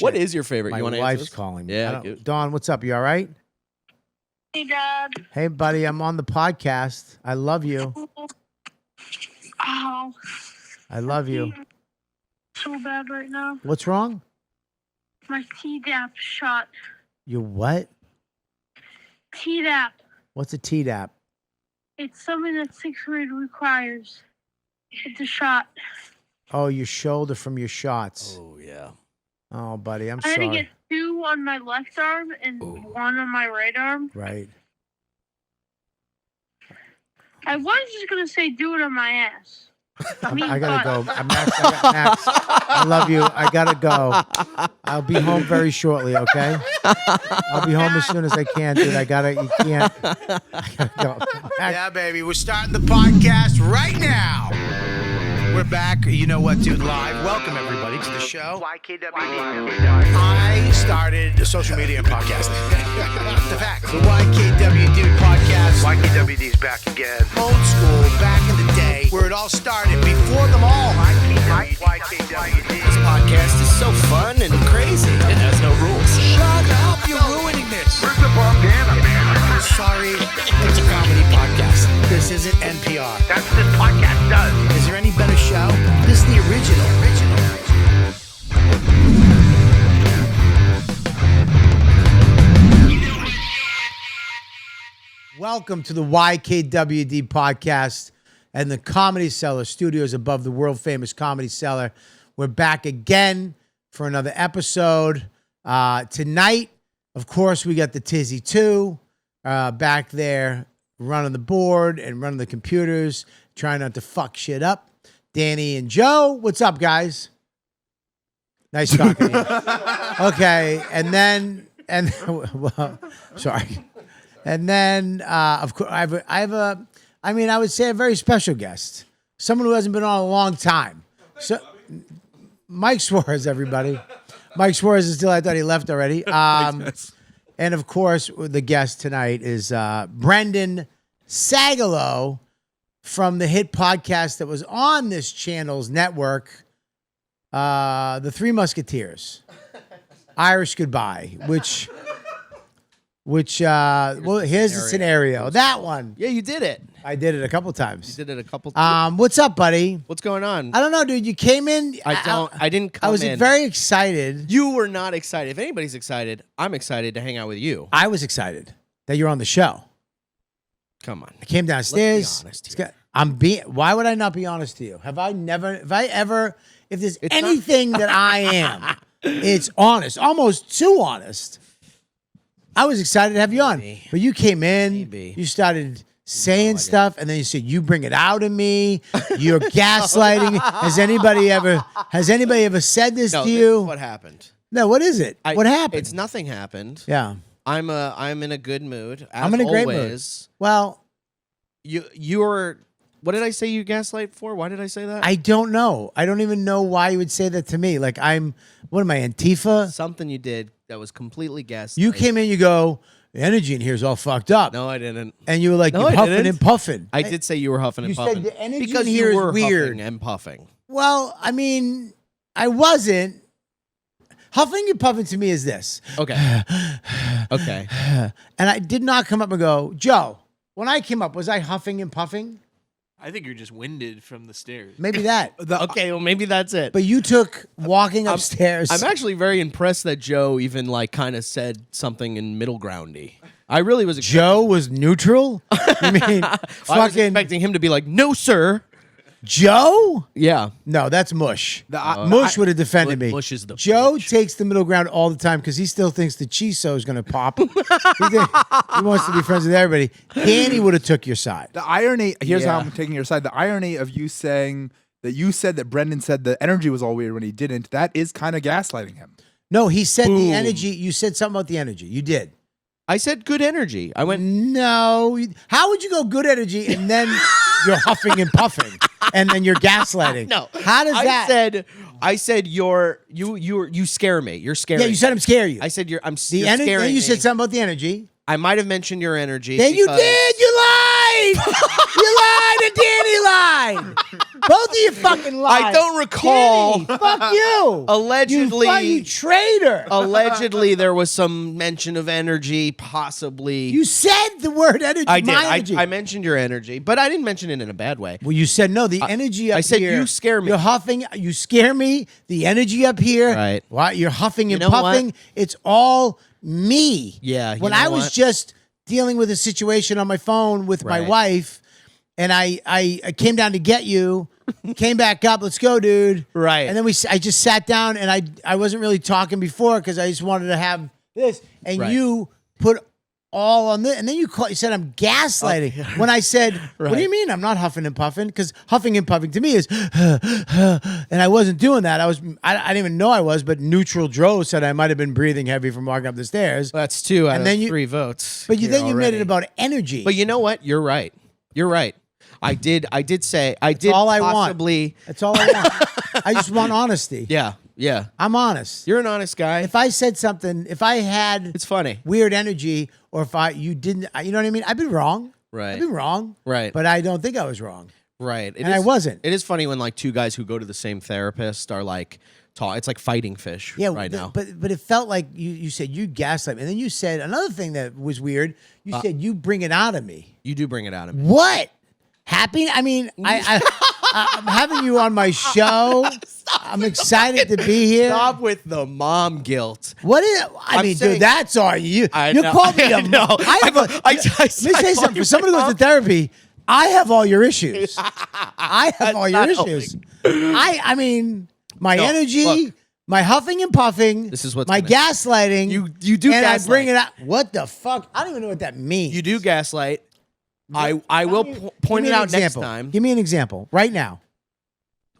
shit. What is your favorite? My You want to wife's calling me. Yeah. Dawn, what's up? You all right? Hey, Dad. Hey, buddy, I'm on the podcast. I love you. Oh, I love you. so bad right now. What's wrong? My Tdap shot. You what? Tdap. What's a Tdap? It's something that 6th grade requires. It's a shot. Oh, your shoulder from your shots. Oh, yeah. Oh, buddy, I'm I had sorry. to get 2 on my left arm and 1 on my right arm. Right. I was just going to say do it on my ass. I gotta go. Max, I love you. I gotta go. I'll be home very shortly, okay? I'll be home as soon as I can, dude. You can't. I gotta go. Yeah, baby. We're starting the podcast right now. We're back. You know what, dude? Live. Welcome, everybody, to the show. YKWD. I started social media and podcasting. The fact. The YKWD podcast. YKWD's back again. Old school, back in the day, where it all started, before them all. YKWD. This podcast is so fun and crazy. It has no rules. Shut up. You're ruining this. Where's the bandana, man? Sorry, it's a comedy podcast. This isn't NPR. That's what this podcast does. Is there any better show? This is the original. Welcome to the YKWD podcast and the Comedy Cellar Studios above the world famous Comedy Cellar. We're back again for another episode. Tonight, of course, we got the Tizzy 2 back there running the board and running the computers, trying not to fuck shit up. Danny and Joe, what's up, guys? Nice talking to you. Okay, well, sorry. And then, of course, I would say a very special guest, someone who hasn't been on a long time. So, Mike Suarez, everybody. Mike Suarez is still. I thought he left already. And of course, the guest tonight is Brendan Sagalow from the hit podcast that was on this channel's network, The Three Musketeers, Irish Goodbye, which well, here's the scenario. That one. Yeah, you did it. I did it a couple times. You did it a couple times. What's up, buddy? What's going on? I don't know, dude. You came in. I didn't come in. I was very excited. You were not excited. If anybody's excited, I'm excited to hang out with you. I was excited that you're on the show. Come on. I came downstairs. Let's be honest here. Why would I not be honest to you? Have I ever, if there's anything that I am, it's honest, almost too honest. I was excited to have you on, but you came in, you started saying stuff, and then you said, you bring it out of me, you're gaslighting. Has anybody ever said this to you? This is what happened. No, what is it? What happened? It's nothing happened. Yeah. I'm in a good mood. I'm in a great mood. Well, you're. What did I say you gaslight for? Why did I say that? I don't know. I don't even know why you would say that to me. Like what am I, Antifa? Something you did that was completely gaslighting. You came in, you go, the energy in here is all fucked up. No, I didn't. And you were like, you're huffing and puffing. I did say you were huffing and puffing. You said the energy because in here you were is weird. Huffing and puffing. Well, I mean, I wasn't. Huffing and puffing to me is this. Okay. Okay. And I did not come up and go, Joe, when I came up, was I huffing and puffing? I think you're just winded from the stairs. Maybe that. Okay, well, maybe that's it. But you took walking upstairs. I'm actually very impressed that Joe even kind of said something in middle groundy. I really was. Joe was neutral? You mean I was expecting him to be like, no, sir. Joe? Yeah. No, that's Mush. Mush would have defended me. Mush is the Joe bitch. takes the middle ground all the time because he still thinks the Chiso is going to pop. He wants to be friends with everybody. Danny would have took your side. The irony, here's how I'm taking your side. The irony of you saying that you said that Brendan said the energy was all weird when he didn't, that is kind of gaslighting him. No, he said the energy. You said something about the energy. You did. I said good energy. I went, no. How would you go good energy and then you're huffing and puffing and then you're gaslighting? No. How does that? I said you scare me. You're scary. Yeah, you said I'm scare you. I said you're the energy. Then you said something about the energy. I might have mentioned your energy. Then you did. You lied. You lied and Danny lied. Both of you fucking lied. I don't recall. Danny, fuck you. Allegedly- you traitor. Allegedly, there was some mention of energy, possibly. You said the word energy. I did. My energy. I mentioned your energy, but I didn't mention it in a bad way. Well, you said no. The energy up I said here. you scare me. You're huffing. You scare me. The energy up here. Right. Why you're huffing and You know what? puffing? It's all me. Yeah, you When know I was what? just dealing with a situation on my phone with my Right. wife, and I came down to get you, came back up. Let's go, dude. Right. And then I just sat down, and I wasn't really talking before because I just wanted to have this, and Right. you put all on this, and then you said I'm gaslighting. When I said, "What do Right. you mean I'm not huffing and puffing?" Because huffing and puffing to me is, and I wasn't doing that. I didn't even know I was, but Neutral Dro said I might have been breathing heavy from walking up the stairs. That's 2 out And of then you- 3 votes. But then you made already. it about energy. But you know what? You're right. You're right. I did say I did all I want. possibly. That's all I want. I just want honesty. Yeah. Yeah. I'm honest. You're an honest guy. If I said something, if I had It's funny. weird energy, or if you didn't, you know what I mean? I've been wrong. Right. I've been wrong. Right. But I don't think I was wrong. Right. And I wasn't. It is funny when like 2 guys who go to the same therapist are like it's like fighting fish Yeah, right now. But it felt like you said you gaslight me, and then you said another thing that was weird. You said you bring it out of me. You do bring it out of me. What? Happy? I mean, I'm having you on my show. I'm excited to be here. Stop with the mom guilt. What is? I'm mean, saying- dude, that's on you. I You know. called me I a know. I have a. I Let me say call something. you For somebody who goes mom. to therapy, I have all your issues. I have all your not issues. I mean, my No, energy, look. my huffing and puffing. This is what's my gonna- gaslighting. You do and gaslight. I bring it out. What the fuck? I don't even know what that means. You do gaslight. I will point Give it me an out next example. time. Give me an example right now.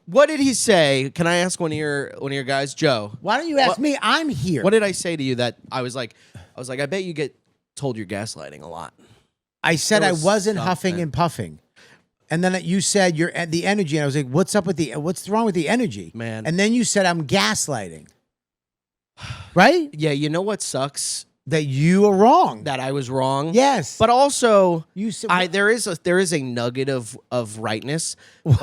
What did he say? Can I ask one of your guys, Joe? Why don't you ask What- me? I'm here. What did I say to you that I was like, I bet you get told you're gaslighting a lot. I said There I was wasn't huffing something. and puffing. And then you said you're at the energy, and I was like, "What's up with what's wrong with the energy, Man. And then you said I'm gaslighting, right? Yeah, you know what sucks? That you are wrong. That I was wrong. Yes, But also, you said there is a nugget of rightness. But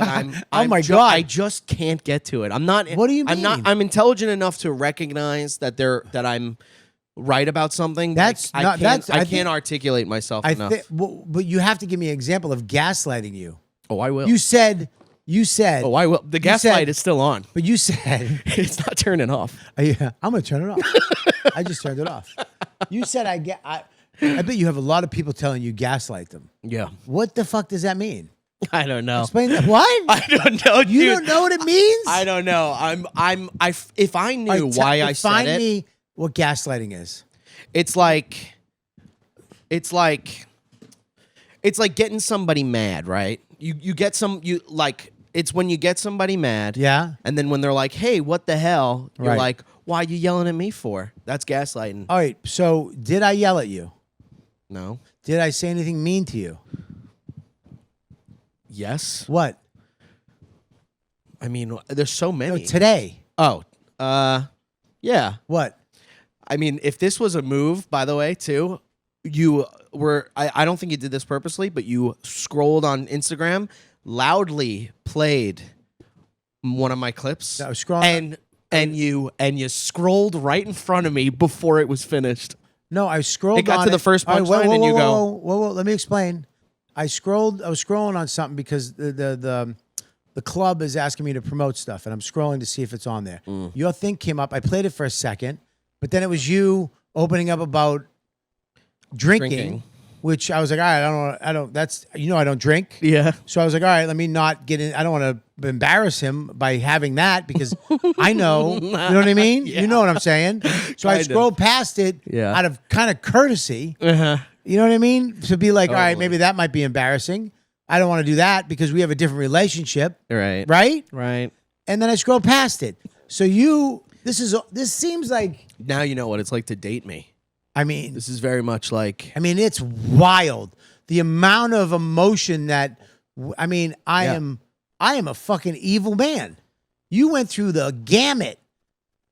Oh my God. I just can't get to it. I'm not. What do you I'm not. mean? I'm intelligent enough to recognize that I'm right about something. but That's I not- can't. that's- I I can't think- articulate myself I enough. think, but you have to give me an example of gaslighting you. Oh, I will. You said, Oh, I will. The gaslight said- is still on. but you said, It's not turning off. yeah, I'm gonna turn it off. I just turned it off. You said I bet you have a lot of people telling you gaslight them. Yeah. What the fuck does that mean? I don't know. Explain that. What? I don't know. You dude. don't know what it means? I don't know. If I knew All right, why I said define it, me what gaslighting is. it's like getting somebody mad, right? You get it's when you get somebody mad. Yeah. And then when they're like, "Hey, what the hell?" You're Right. like, "Why are you yelling at me for?" That's gaslighting. All right. So did I yell at you? No. Did I say anything mean to you? Yes. What? I mean, there's so No, many. today. Oh. Yeah. What? I mean, if this was a move, by the way, too, you were, I don't think you did this purposely, but you scrolled on Instagram, loudly played one of my clips. I was scrolling- and you scrolled right in front of me before it was finished. No, I scrolled. It got on to the first All right, punchline and you go- Whoa, let me explain. I was scrolling on something because the club is asking me to promote stuff, and I'm scrolling to see if it's on there. Mm. Your thing came up. I played it for a second, but then it was you opening up about drinking. Which I was like, all right, I don't. That's I don't drink. Yeah. So I was like, all right, let me not get in. I don't want to embarrass him by having that because I know, you know what I mean? You know what I'm saying? So I Kind of. scrolled past it Yeah. out of kind of courtesy. Uh-huh. You know what I mean? To be like, all right, Totally. maybe that might be embarrassing. I don't want to do that because we have a different relationship, Right. right? Right. And then I scrolled past it. So this seems like, Now you know what it's like to date me. I mean, This is very much like it's wild. The amount of emotion that I Yeah. am a fucking evil man. You went through the gamut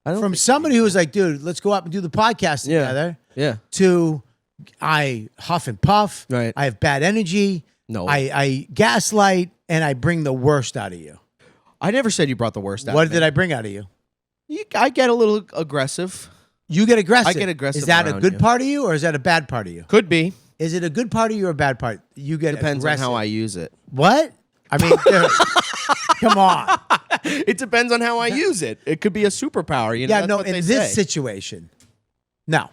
I don't from think- somebody who was like, dude, let's go up and do the podcast Yeah. together Yeah. to I huff and puff. Right. I have bad energy. No. I gaslight and I bring the worst out of you. I never said you brought the worst out. What of did me. I bring out of you? I get a little aggressive. You get aggressive. I get aggressive Is that a around good you. part of you, or is that a bad part of you? Could be. Is it a good part of you or a bad part? You get Depends aggressive. on how I use it. What? I mean, dude, come on. It depends on how I use it. It could be a superpower. You know, Yeah, that's no. what In they this say. situation, no.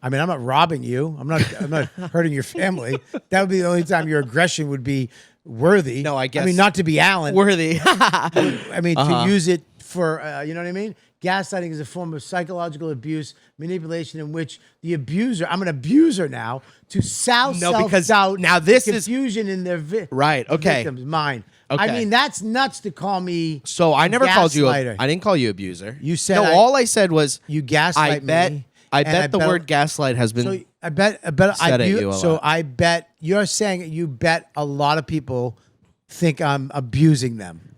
I mean, I'm not robbing you. I'm not hurting your family. That would be the only time your aggression would be worthy. No, I guess- I mean, not to be Alan. Worthy. I mean, to use it for, you know what I mean? Gaslighting is a form of psychological abuse, manipulation in which the abuser, I'm an abuser now, to sow No, because self-doubt, now this is- confusion in their Right, okay. victim's mind. I Okay. mean, that's nuts to call me So I never called you. gaslighter. I didn't call you abuser. You said no. I- All I said was You gaslight I bet. me. I and bet the word gaslight has been. So I bet said at you a so lot. I bet you're saying you bet a lot of people think I'm abusing them.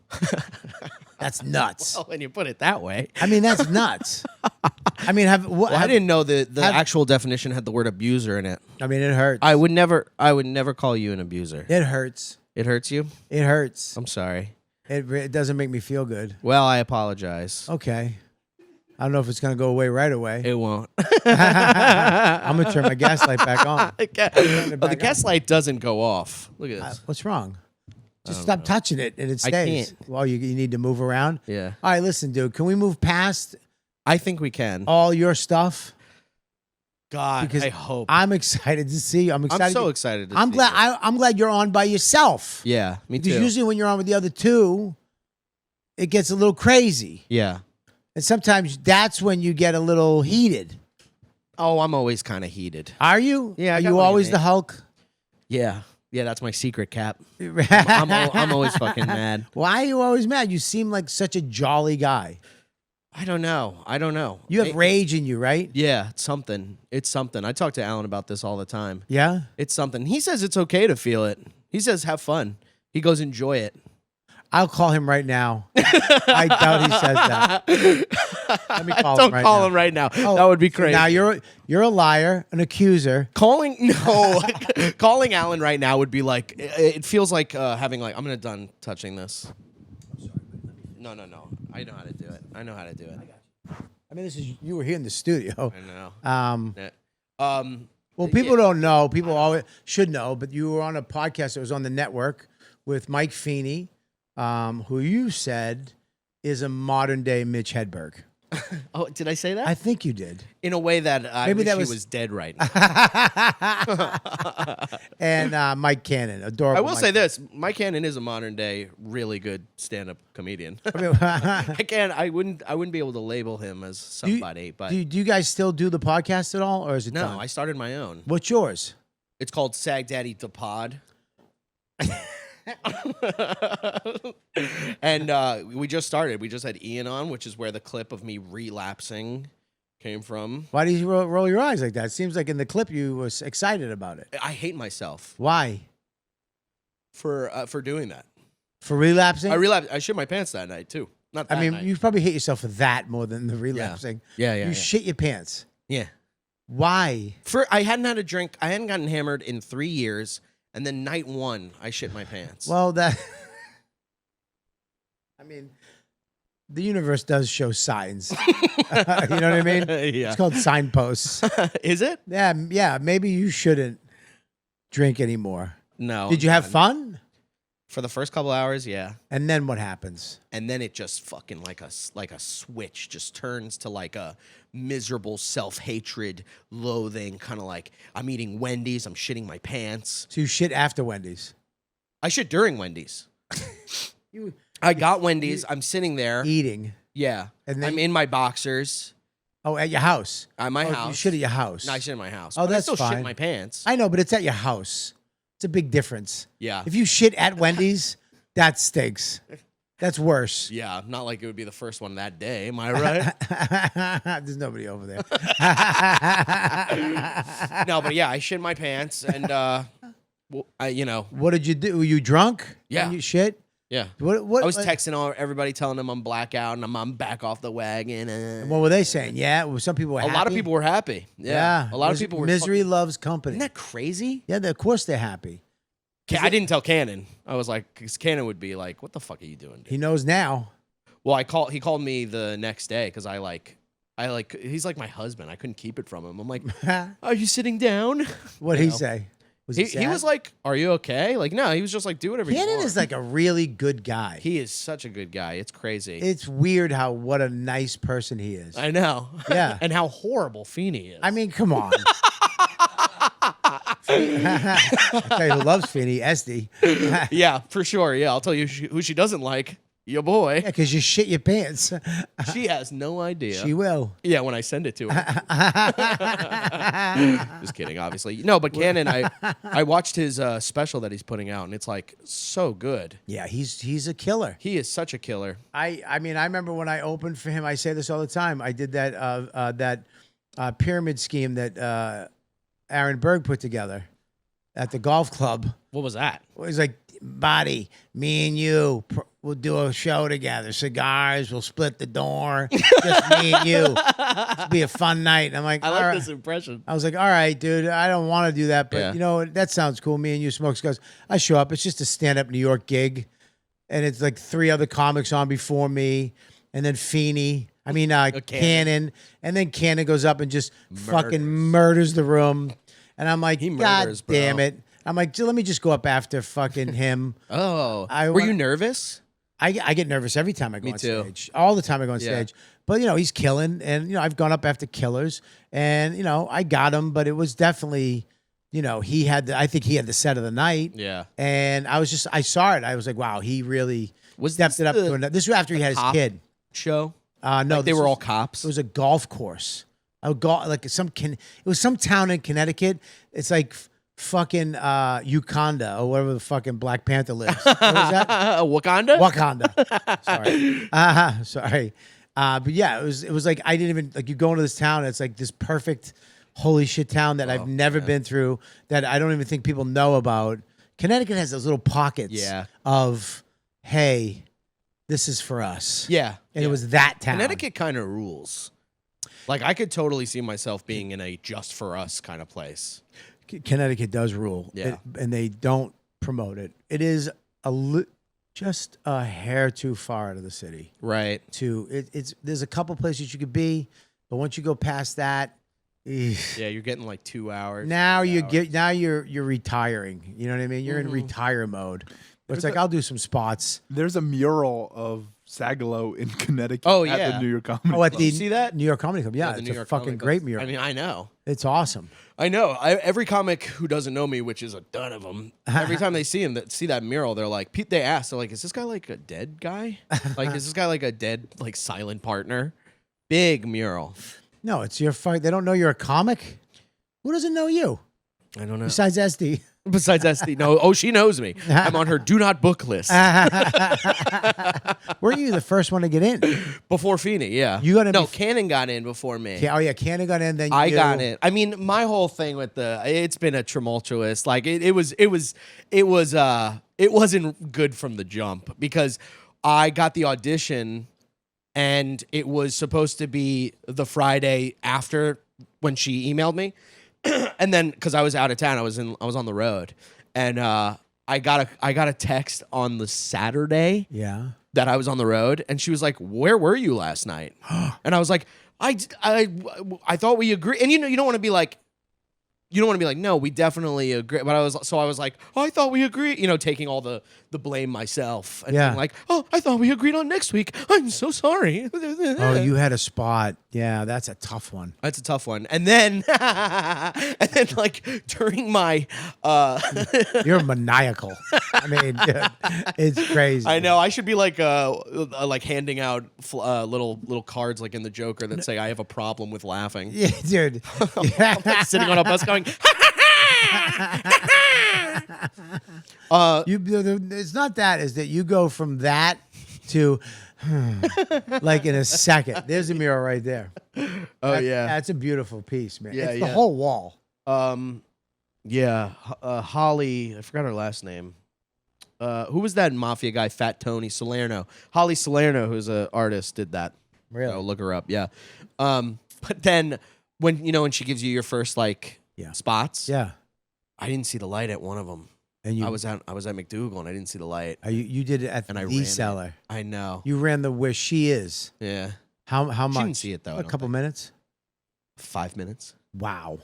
That's nuts. well, when you put it that way. I mean, that's nuts. I mean, Well, I didn't know the have- actual definition had the word abuser in it. I mean, it hurts. I would never call you an abuser. It hurts. It hurts you? It hurts. I'm sorry. It doesn't make me feel good. Well, I apologize. Okay. I don't know if it's gonna go away right away. It won't. I'm gonna turn my gaslight back on. The gaslight doesn't go off. Look at this. What's wrong? Just stop touching it and it I stays. can't. Well, you need to move around. Yeah. All right, listen, dude. Can we move past I think we can. all your stuff? God, Because I hope. I'm excited to see you. I'm excited. I'm so excited. I'm see glad. you. I'm glad you're on by yourself. Yeah, me Because too. usually when you're on with the other two, it gets a little crazy, Yeah. and sometimes that's when you get a little heated. Oh, I'm always kind of heated. Are you? Yeah, I Are got you what you always mean. the Hulk? Yeah. Yeah, that's my secret, Cap. I'm always fucking mad. Why are you always mad? You seem like such a jolly guy. I don't know. You have rage in you, right? Yeah, it's something. It's something. I talk to Alan about this all the time. Yeah. It's something. He says it's okay to feel it. He says have fun. He goes enjoy it. I'll call him right now. I doubt he says that. Let me call him Don't right call now. him right now. Oh, that would be so crazy. Now you're a liar, an accuser. Calling Alan right now would be like it feels like having like I'm gonna done touching this. No. I know how to do it. I mean, you were here in the studio. I know. Well, people don't know. People always should know, but you were on a podcast that was on the network with Mike Feeney, who you said is a modern day Mitch Hedberg. Oh, did I say that? I think you did. In a way that I Maybe wish that he was- was dead right now. And Mike Cannon, adorable. I will Mike say this: Mike Cannon is a modern day really good stand-up comedian. Cannon. I wouldn't be able to label him as somebody, but do you guys still do the podcast at all, or is it no, done? I started my own. What's yours? It's called Sag Daddy the Pod. And we just started. We just had Ian on, which is where the clip of me relapsing came from. Why do you roll your eyes like that? It seems like in the clip you was excited about it. I hate myself Why? for doing that. For relapsing? I relapsed. I shit my pants that night too. Not that I mean, night. you probably hate yourself for that more than the relapsing. Yeah. You shit your pants. Yeah. Why? I hadn't had a drink. I hadn't gotten hammered in 3 years, and then night one, I shit my pants. Well, that. I mean, the universe does show signs. You know what I mean? Yeah. It's called signposts. Is it? Yeah. Maybe you shouldn't drink anymore. No. Did you have fun? For the first couple hours? Yeah. And then what happens? And then it just fucking like a switch just turns to like a miserable self-hatred, loathing, kind of like I'm eating Wendy's, I'm shitting my pants. So you shit after Wendy's. I shit during Wendy's. You I got Wendy's, I'm sitting there. eating. Yeah. And then I'm in my boxers Oh, at your house. at my You house. shit at your house. No, I shit in my house. Oh, but that's I still fine. shit my pants. I know, but it's at your house. It's a big difference. Yeah. If you shit at Wendy's, that stinks. That's worse. Yeah, not like it would be the first one that day. Am I right? There's nobody over there. No, but yeah, I shit my pants, and What did you do? Were you drunk? Yeah. When you shit? yeah. What I was texting everybody, telling them I'm blackout and I'm back off the wagon. What were they saying? Yeah, well, some people were A lot of happy. people were happy. Yeah, a lot of people were. Misery loves company. Isn't that crazy? Yeah, of course they're happy. I didn't tell Cannon. I was like, because Cannon would be like, "What the fuck are you doing?" Dude? He knows now. Well, he called me the next day because he's like my husband. I couldn't keep it from him. I'm like, "Are you sitting down?" What'd he say? Was He sad? was like, "Are you okay?" Like, no, he was just like, "Do whatever you Cannon want." is like a really good guy. He is such a good guy. It's crazy. It's weird what a nice person he is. I know. Yeah. And how horrible Feeney is. I mean, come on. I tell you who loves Feeney, Esty. yeah, for sure. Yeah, I'll tell you who she doesn't like. Your boy. Yeah, because you shit your pants. She has no idea. She will. Yeah, when I send it to her. Just kidding, obviously. No, but Cannon, I watched his special that he's putting out, and it's like so good. Yeah, he's a killer. He is such a killer. I mean, I remember when I opened for him. I say this all the time. I did that pyramid scheme that Aaron Berg put together at the golf club. What was that? It was like, Buddy, me and you, we'll do a show together. Cigars, we'll split the door. Just me and you. It'll be a fun night. And I'm like, I all like right. this impression. I was like, all right, dude, I don't want to do that, but Yeah. you know, that sounds cool. Me and you smoke cigars. I show up. It's just a stand-up New York gig. And it's like 3 other comics on before me. And then Cannon. And then Cannon goes up and just fucking murders the room. And I'm like, He God murders, bro. damn it. I'm like, let me just go up after fucking him. Oh. I Were wa- you nervous? I get nervous every time I go Me on too. stage. All the time I go on Yeah. stage. But, you know, he's killing. And, you know, I've gone up after killers. And, you know, I got him. But it was definitely, you know, I think he had the set of the night. Yeah. And I saw it. I was like, wow, he really Was stepped this it up the to another. This was after he had his cop kid. Show? No, Like they this were was- all cops? It was a golf course. It was some town in Connecticut. It's like fucking Uganda or wherever the fucking Black Panther lives. What was that? Wakanda? Wakanda. Sorry. But yeah, it was like I didn't even like you go into this town. And it's like this perfect holy shit town that I've never been through. That I don't even think people know about. Connecticut has those little pockets. Yeah. Of hey, this is for us. Yeah. And it was that town. Connecticut kind of rules. Like, I could totally see myself being in a just for us kind of place. Connecticut does rule. Yeah. And they don't promote it. It is just a hair too far out of the city. Right. There's a couple places you could be, but once you go past that, Yeah, you're getting like 2 hours. now 3 hours. you're retiring. You know what I mean? You're in retire mode. But it's like I'll do some spots. There's a mural of Sagalow in Connecticut Oh, at yeah. the New York Comedy Oh, at Club. the you see that? New York Comedy Club. Yeah, the it's New a York fucking Comic great Club. mural. I mean, I know. It's awesome. I know. Every comic who doesn't know me, which is a ton of them, every time they see him, see that mural, they're like, they ask, they're like, is this guy like a dead guy? Like, is this guy like a dead, like silent partner? Big mural. No, it's your fight. They don't know you're a comic. Who doesn't know you I don't know. besides SD? Besides SD, no. Oh, she knows me. I'm on her do not book list. Were you the first one to get in? Before Feeney, yeah. You got in No, bef- Cannon got in before me. Oh yeah, Cannon got in. Then I you. got in. I mean, my whole thing with it's been a tumultuous. Like it wasn't good from the jump because I got the audition and it was supposed to be the Friday after when she emailed me. And then because I was out of town, I was on the road. And I got a text on the Saturday Yeah. that I was on the road, and she was like, "Where were you last night?" And I was like, I thought we agreed." And you don't want to be like, no, we definitely agree. But I was like, "Oh, I thought we agreed." You know, taking all the blame myself and Yeah. being like, "Oh, I thought we agreed on next week. I'm so sorry." Oh, you had a spot. Yeah, that's a tough one. That's a tough one. And then, like during my, You're maniacal. I mean, dude, it's crazy. I know I should be like handing out little cards like in the Joker that say I have a problem with laughing. Yeah, dude. Sitting on a bus going, It's not that. Is that you go from that to like in a second. There's a mural right there. oh yeah. That's a beautiful piece, man. Yeah, It's the yeah. whole wall. Yeah, Holly, I forgot her last name. Who was that mafia guy, Fat Tony Salerno? Holly Salerno, who's an artist, did that. Really? So look her up, yeah. But then when she gives you your first Yeah. spots, Yeah. I didn't see the light at one of them. And you I was at McDougal and I didn't see the light. you did it at And I ran the it. cellar. I know. You ran the where she is. Yeah. How much? She didn't see it though. I A don't couple think. minutes. 5 minutes. Wow.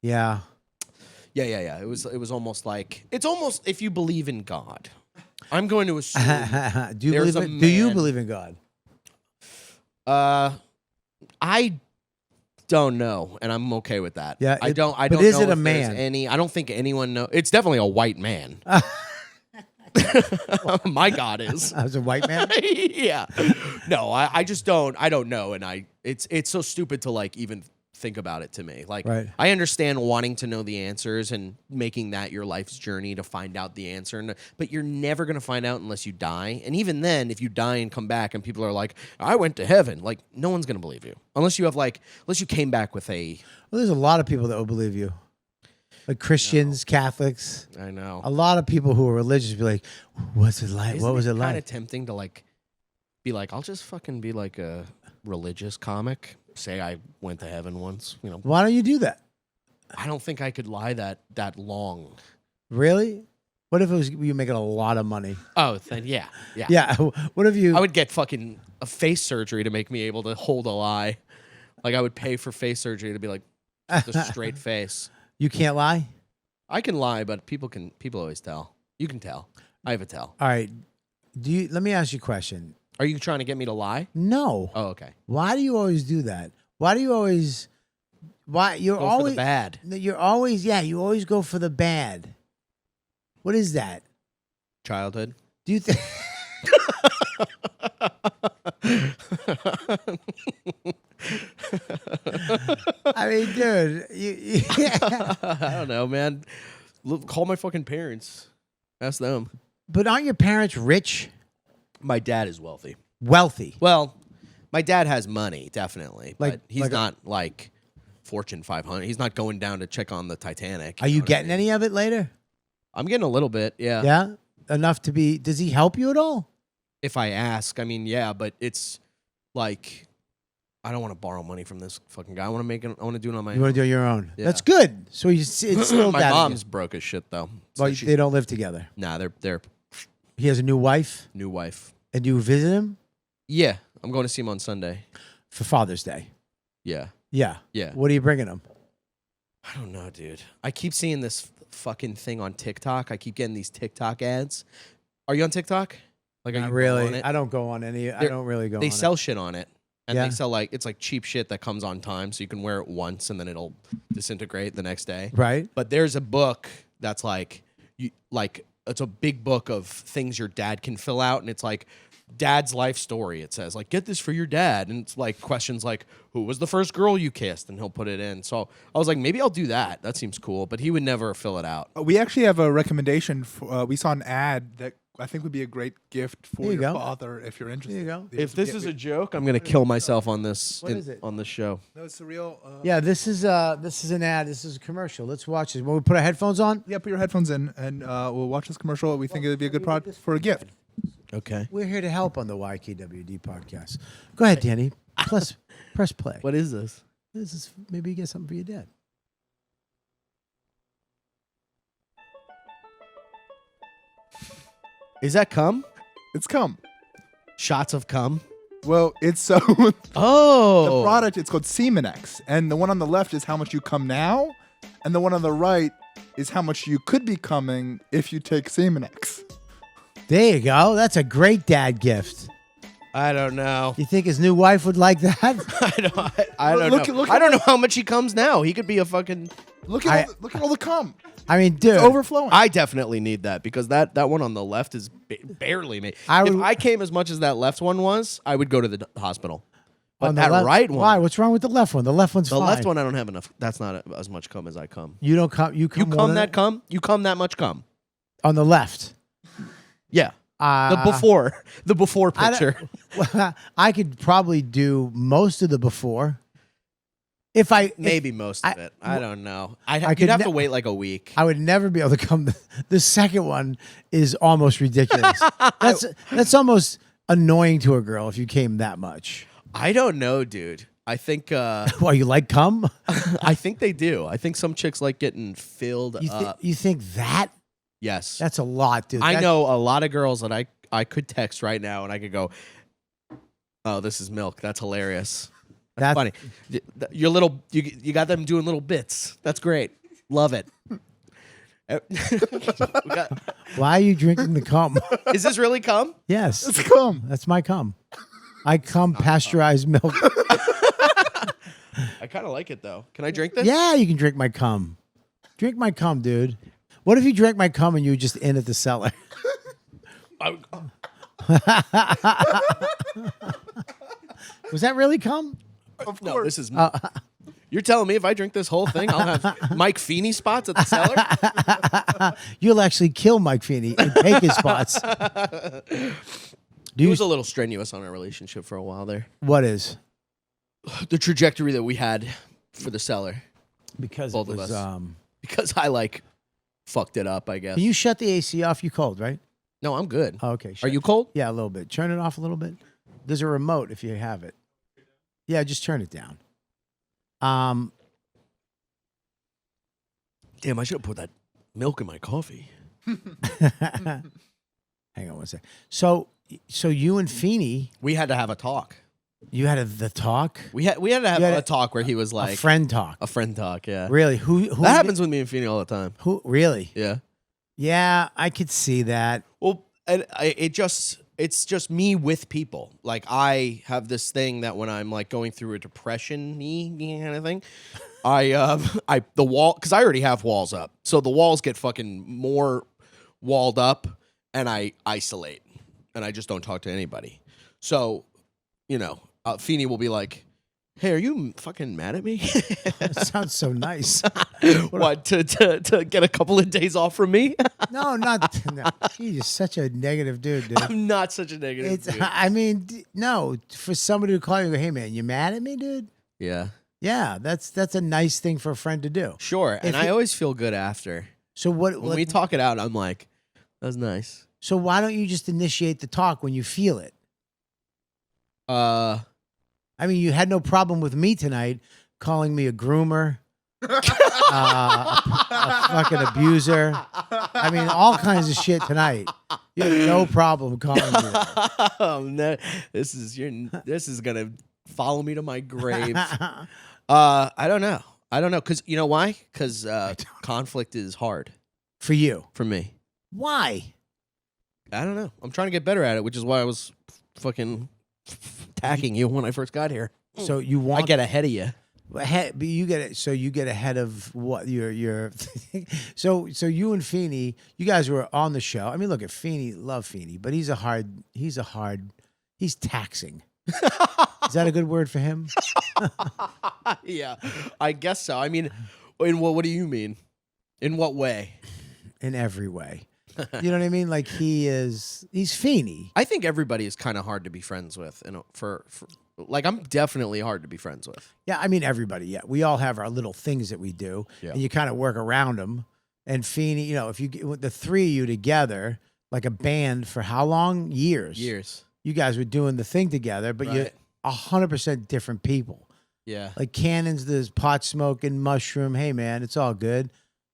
Yeah. Yeah. It was almost like it's almost if you believe in God. I'm going to assume. Do you There's believe? a Do you man- believe in God? I don't know, and I'm okay with that. Yeah, I don't. I but don't. is know it a if there's man? Any? I don't think anyone knows. It's definitely a white man. My God is. As a white man. Yeah. No, I just don't. I don't know, and it's so stupid to like even think about it to me. Like, Right. I understand wanting to know the answers and making that your life's journey to find out the answer, but you're never gonna find out unless you die. And even then, if you die and come back, and people are like, "I went to heaven," like no one's gonna believe you unless you have unless you came back with a. Well, there's a lot of people that will believe you, like Christians, Catholics. I know. A lot of people who are religious be like, "What's it like? Isn't What was it Kind of like?" tempting to be like, I'll just fucking be like a religious comic. Say I went to heaven once. You know, Why don't you do that? I don't think I could lie that long. Really? What if it was you making a lot of money? Oh, then yeah. Yeah. What if you? I would get fucking a face surgery to make me able to hold a lie. Like I would pay for face surgery to be like just a straight face. You can't lie. I can lie, but people always tell. You can tell. I have a tell. All right. Let me ask you a question. Are you trying to get me to lie? No. Oh, okay. Why do you always do that? Why you're Go for always the bad. You're always you always go for the bad. What is that? Childhood. Do you think? I mean, dude, I don't know, man. Call my fucking parents. Ask them. but aren't your parents rich, My dad is wealthy. wealthy? Well, my dad has money, definitely, Like- but he's like a- not like Fortune 500. He's not going down to check on the Titanic. Are you know what I getting mean? any of it later? I'm getting a little bit, yeah. Yeah, enough to be. Does he help you at all? If I ask, I mean, yeah, but it's like I don't want to borrow money from this fucking guy. I want to make it. I want to do it on my You want to do it your own? Yeah. That's good. So it's still my dad again. mom's broke as shit though. So Well, they don't live together. nah, they're He has a new wife, new wife. and you visit him Yeah, I'm going to see him on Sunday. for Father's Day. Yeah, Yeah. yeah. What are you bringing him? I don't know, dude. I keep seeing this fucking thing on TikTok. I keep getting these TikTok ads. Are you on TikTok? Like, are Not you really. on it? I don't go on any. I They're- don't really go. They on sell It. shit on it, and Yeah. they sell it's like cheap shit that comes on time, so you can wear it once and then it'll disintegrate the next day. Right. But there's a book that's it's a big book of things your dad can fill out, and it's like dad's life story. It says like, get this for your dad, and it's like questions like, who was the first girl you kissed, and he'll put it in. So I was like, maybe I'll do that. That seems cool. But he would never fill it out. We actually have a recommendation. We saw an ad that I think would be a great gift for There you your go. father if you're interested. There you go. If this is a joke, I'm gonna kill myself on this What is it? on this show. no, it's a real. Yeah. This is an ad. This is a commercial. Let's watch it. When we put our headphones on, Yeah, put your headphones in, and we'll watch this commercial. We think it would be a good product for a gift. Okay. we're here to help on the YKWD podcast. Go ahead, Danny. Press play. What is this? This is maybe you get something for your dad. Is that cum? It's cum. Shots of cum. Well, it's so the Oh. product. It's called Semenex, and the one on the left is how much you come now, and the one on the right is how much you could be coming if you take Semenex. There you go. That's a great dad gift. I don't know. You think his new wife would like that? I don't Look- know. look I at don't know how much he comes now. He could be a fucking. Look at look at all the cum. I mean, dude. It's overflowing. I definitely need that because that one on the left is barely me. I If would- I came as much as that left one was, I would go to the hospital. But On the that left- right one, Why? What's wrong with the left one? The left one's the fine. left one, I don't have enough. That's not as much cum as I come. You don't come. You come. You more come than that cum? You come that much cum? on the left. Yeah. The before I don't- picture. I could probably do most of the before. If Maybe most of I- it. I don't know. I You'd could have ne- to wait like a week. I would never be able to come. The second one is almost ridiculous. That's almost annoying to a girl if you came that much. I don't know, dude. I think Well, you like cum? I think they do. I think some chicks like getting filled up. You think that? Yes. That's a lot, dude. I know a lot of girls that I could text right now and I could go, oh, this is milk. That's hilarious. That's funny. Your little, you got them doing little bits. That's great. Love it. Why are you drinking the cum? Is this really cum? Yes. It's cum. That's my cum. I cum pasteurized milk. I kind of like it though. Can I drink this? Yeah, you can drink my cum. Drink my cum, dude. What if you drank my cum and you were just in at the cellar? Was that really cum? No, this is. You're telling me if I drink this whole thing, I'll have Mike Feeney spots at the cellar? You'll actually kill Mike Feeney and take his spots. He was a little strenuous on our relationship for a while there. What is? The trajectory that we had for the cellar. Because Both it of was, us. Because I fucked it up, I guess. Can you shut the AC off? You cold, right? No, I'm good. Oh, okay. Are you cold? Yeah, a little bit. Turn it off a little bit. There's a remote if you have it. Yeah, just turn it down. Damn, I should have put that milk in my coffee. Hang on one sec. So you and Feeney, We had to have a talk. you had the talk, We had to have You had a talk where he was a like friend talk. a friend talk. Yeah, Really? Who that happens with me and Feeney all the time. Who really? Yeah. Yeah, I could see that. Well, and it's just me with people. Like I have this thing that when I'm like going through a depression-y kind of thing, the wall, because I already have walls up, so the walls get fucking more walled up, and I isolate, and I just don't talk to anybody. So, Feeney will be like, "Hey, are you fucking mad at me? That sounds so nice. What to get a couple of days off from me? No. He's such a negative dude. I'm not such a negative dude. I mean, no. For somebody to call you, and go, hey man, you mad at me, dude? Yeah, Yeah, that's a nice thing for a friend to do. sure. And I always feel good after. So what? When we talk it out, I'm like, that's nice. So why don't you just initiate the talk when you feel it? I mean, you had no problem with me tonight calling me a groomer, a fucking abuser. I mean, all kinds of shit tonight. You had no problem calling me that. Oh no, this is gonna follow me to my grave. I don't know, because you know why? Because conflict is hard For you. for me. Why? I don't know. I'm trying to get better at it, which is why I was fucking attacking you when I first got here. So you want I get ahead of you. But you get it. So you get ahead of what your. So you and Feeney, you guys were on the show. I mean, look at Feeney, love Feeney, but he's taxing. Is that a good word for him? Yeah, I guess so. I mean, what do you mean? In what way? In every way. You know what I mean? Like he's Feeney. I think everybody is kind of hard to be friends with, and for like I'm definitely hard to be friends with. Yeah, I mean everybody. Yeah, we all have our little things that we do, and you kind of work around them. And Feeney, if you get the three of you together, like a band, for how long? Years. You guys were doing the thing together, but you're 100% different people. Yeah. Like Cannon's this pot smoking mushroom. Hey man, it's all good.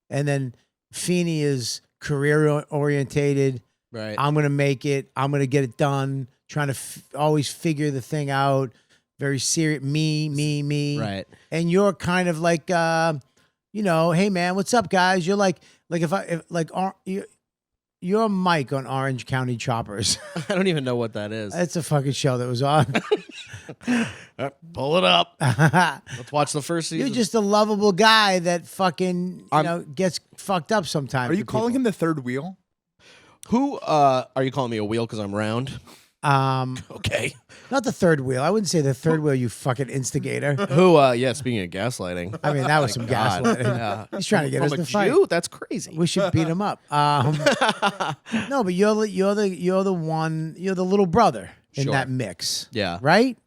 And then Feeney is career orientated. Right. I'm gonna make it. I'm gonna get it done. Trying to always figure the thing out. Very serious. Me. Right. And you're kind of like, hey man, what's up, guys? You're like you're Mike on Orange County Choppers. I don't even know what that is. It's a fucking show that was on. Pull it up. Let's watch the first season. You're just a lovable guy that fucking gets fucked up sometimes. Are you calling him the third wheel? Who are you calling me a wheel because I'm round? Okay. Not the third wheel. I wouldn't say the third wheel, you fucking instigator. Who? Yeah. Speaking of gaslighting, I mean, that was some God. gaslighting. Yeah. He's trying to get us From to a fight. Jew? That's crazy. We should beat him up. No, but you're the one. You're the little brother in Sure. that mix. Yeah. Right.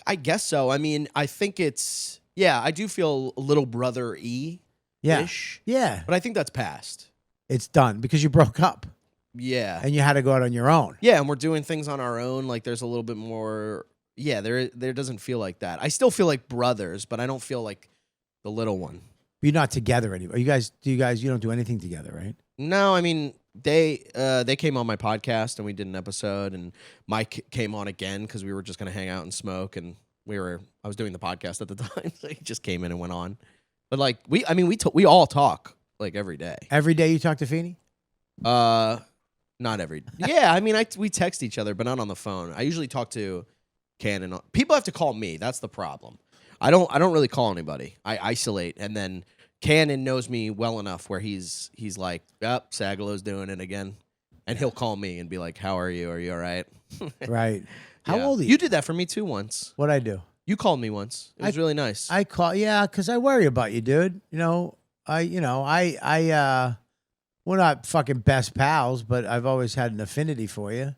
I guess so. I mean, I think it's I do feel a little brother-y Yeah. ish. Yeah. But I think that's past. It's done because you broke up Yeah. and you had to go out on your own. Yeah, and we're doing things on our own. Like there's a little bit more. Yeah, there doesn't feel like that. I still feel like brothers, but I don't feel like the little one. You're not together anymore. You don't do anything together, right? No, I mean They came on my podcast and we did an episode, and Mike came on again because we were just gonna hang out and smoke, and I was doing the podcast at the time, so he just came in and went on. But like we all talk like every day. Every day you talk to Feeney? Not every. Yeah, I mean we text each other, but not on the phone. I usually talk to Cannon. People have to call me. That's the problem. I don't really call anybody. I isolate, and then Cannon knows me well enough where he's like, "Yep, Sagalow's doing it again," and he'll call me and be like, "How are you? Are you all right?" Right. How Yeah. old are you? You did that for me too once. What'd I do? You called me once. It was really nice. Because I worry about you, dude. We're not fucking best pals, but I've always had an affinity for you.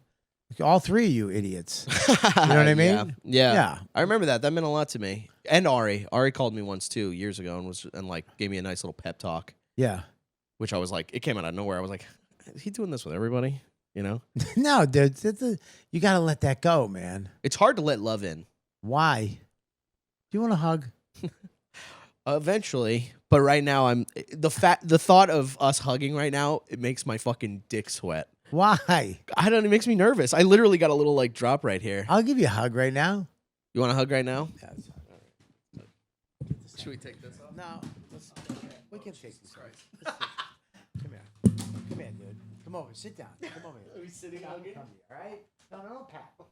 All three of you idiots. You know what I mean? Yeah. Yeah. I remember that. That meant a lot to me. And Ari. Ari called me once too years ago and like gave me a nice little pep talk, Yeah. which I was like, it came out of nowhere. I was like, is he doing this with everybody? You know? No, dude. You got to let that go, man. It's hard to let love in. Why? Do you want a hug? Eventually, but right now the thought of us hugging right now, it makes my fucking dick sweat. Why? I don't. It makes me nervous. I literally got a little like drop right here. I'll give you a hug right now. You want a hug right now? Yeah, it's all right. Should we take this off? No. We can take this off. Come here. Come here, dude. Come over. Sit down. Come over here. Are we sitting Come hugging? here, all right? No, Pat. Just,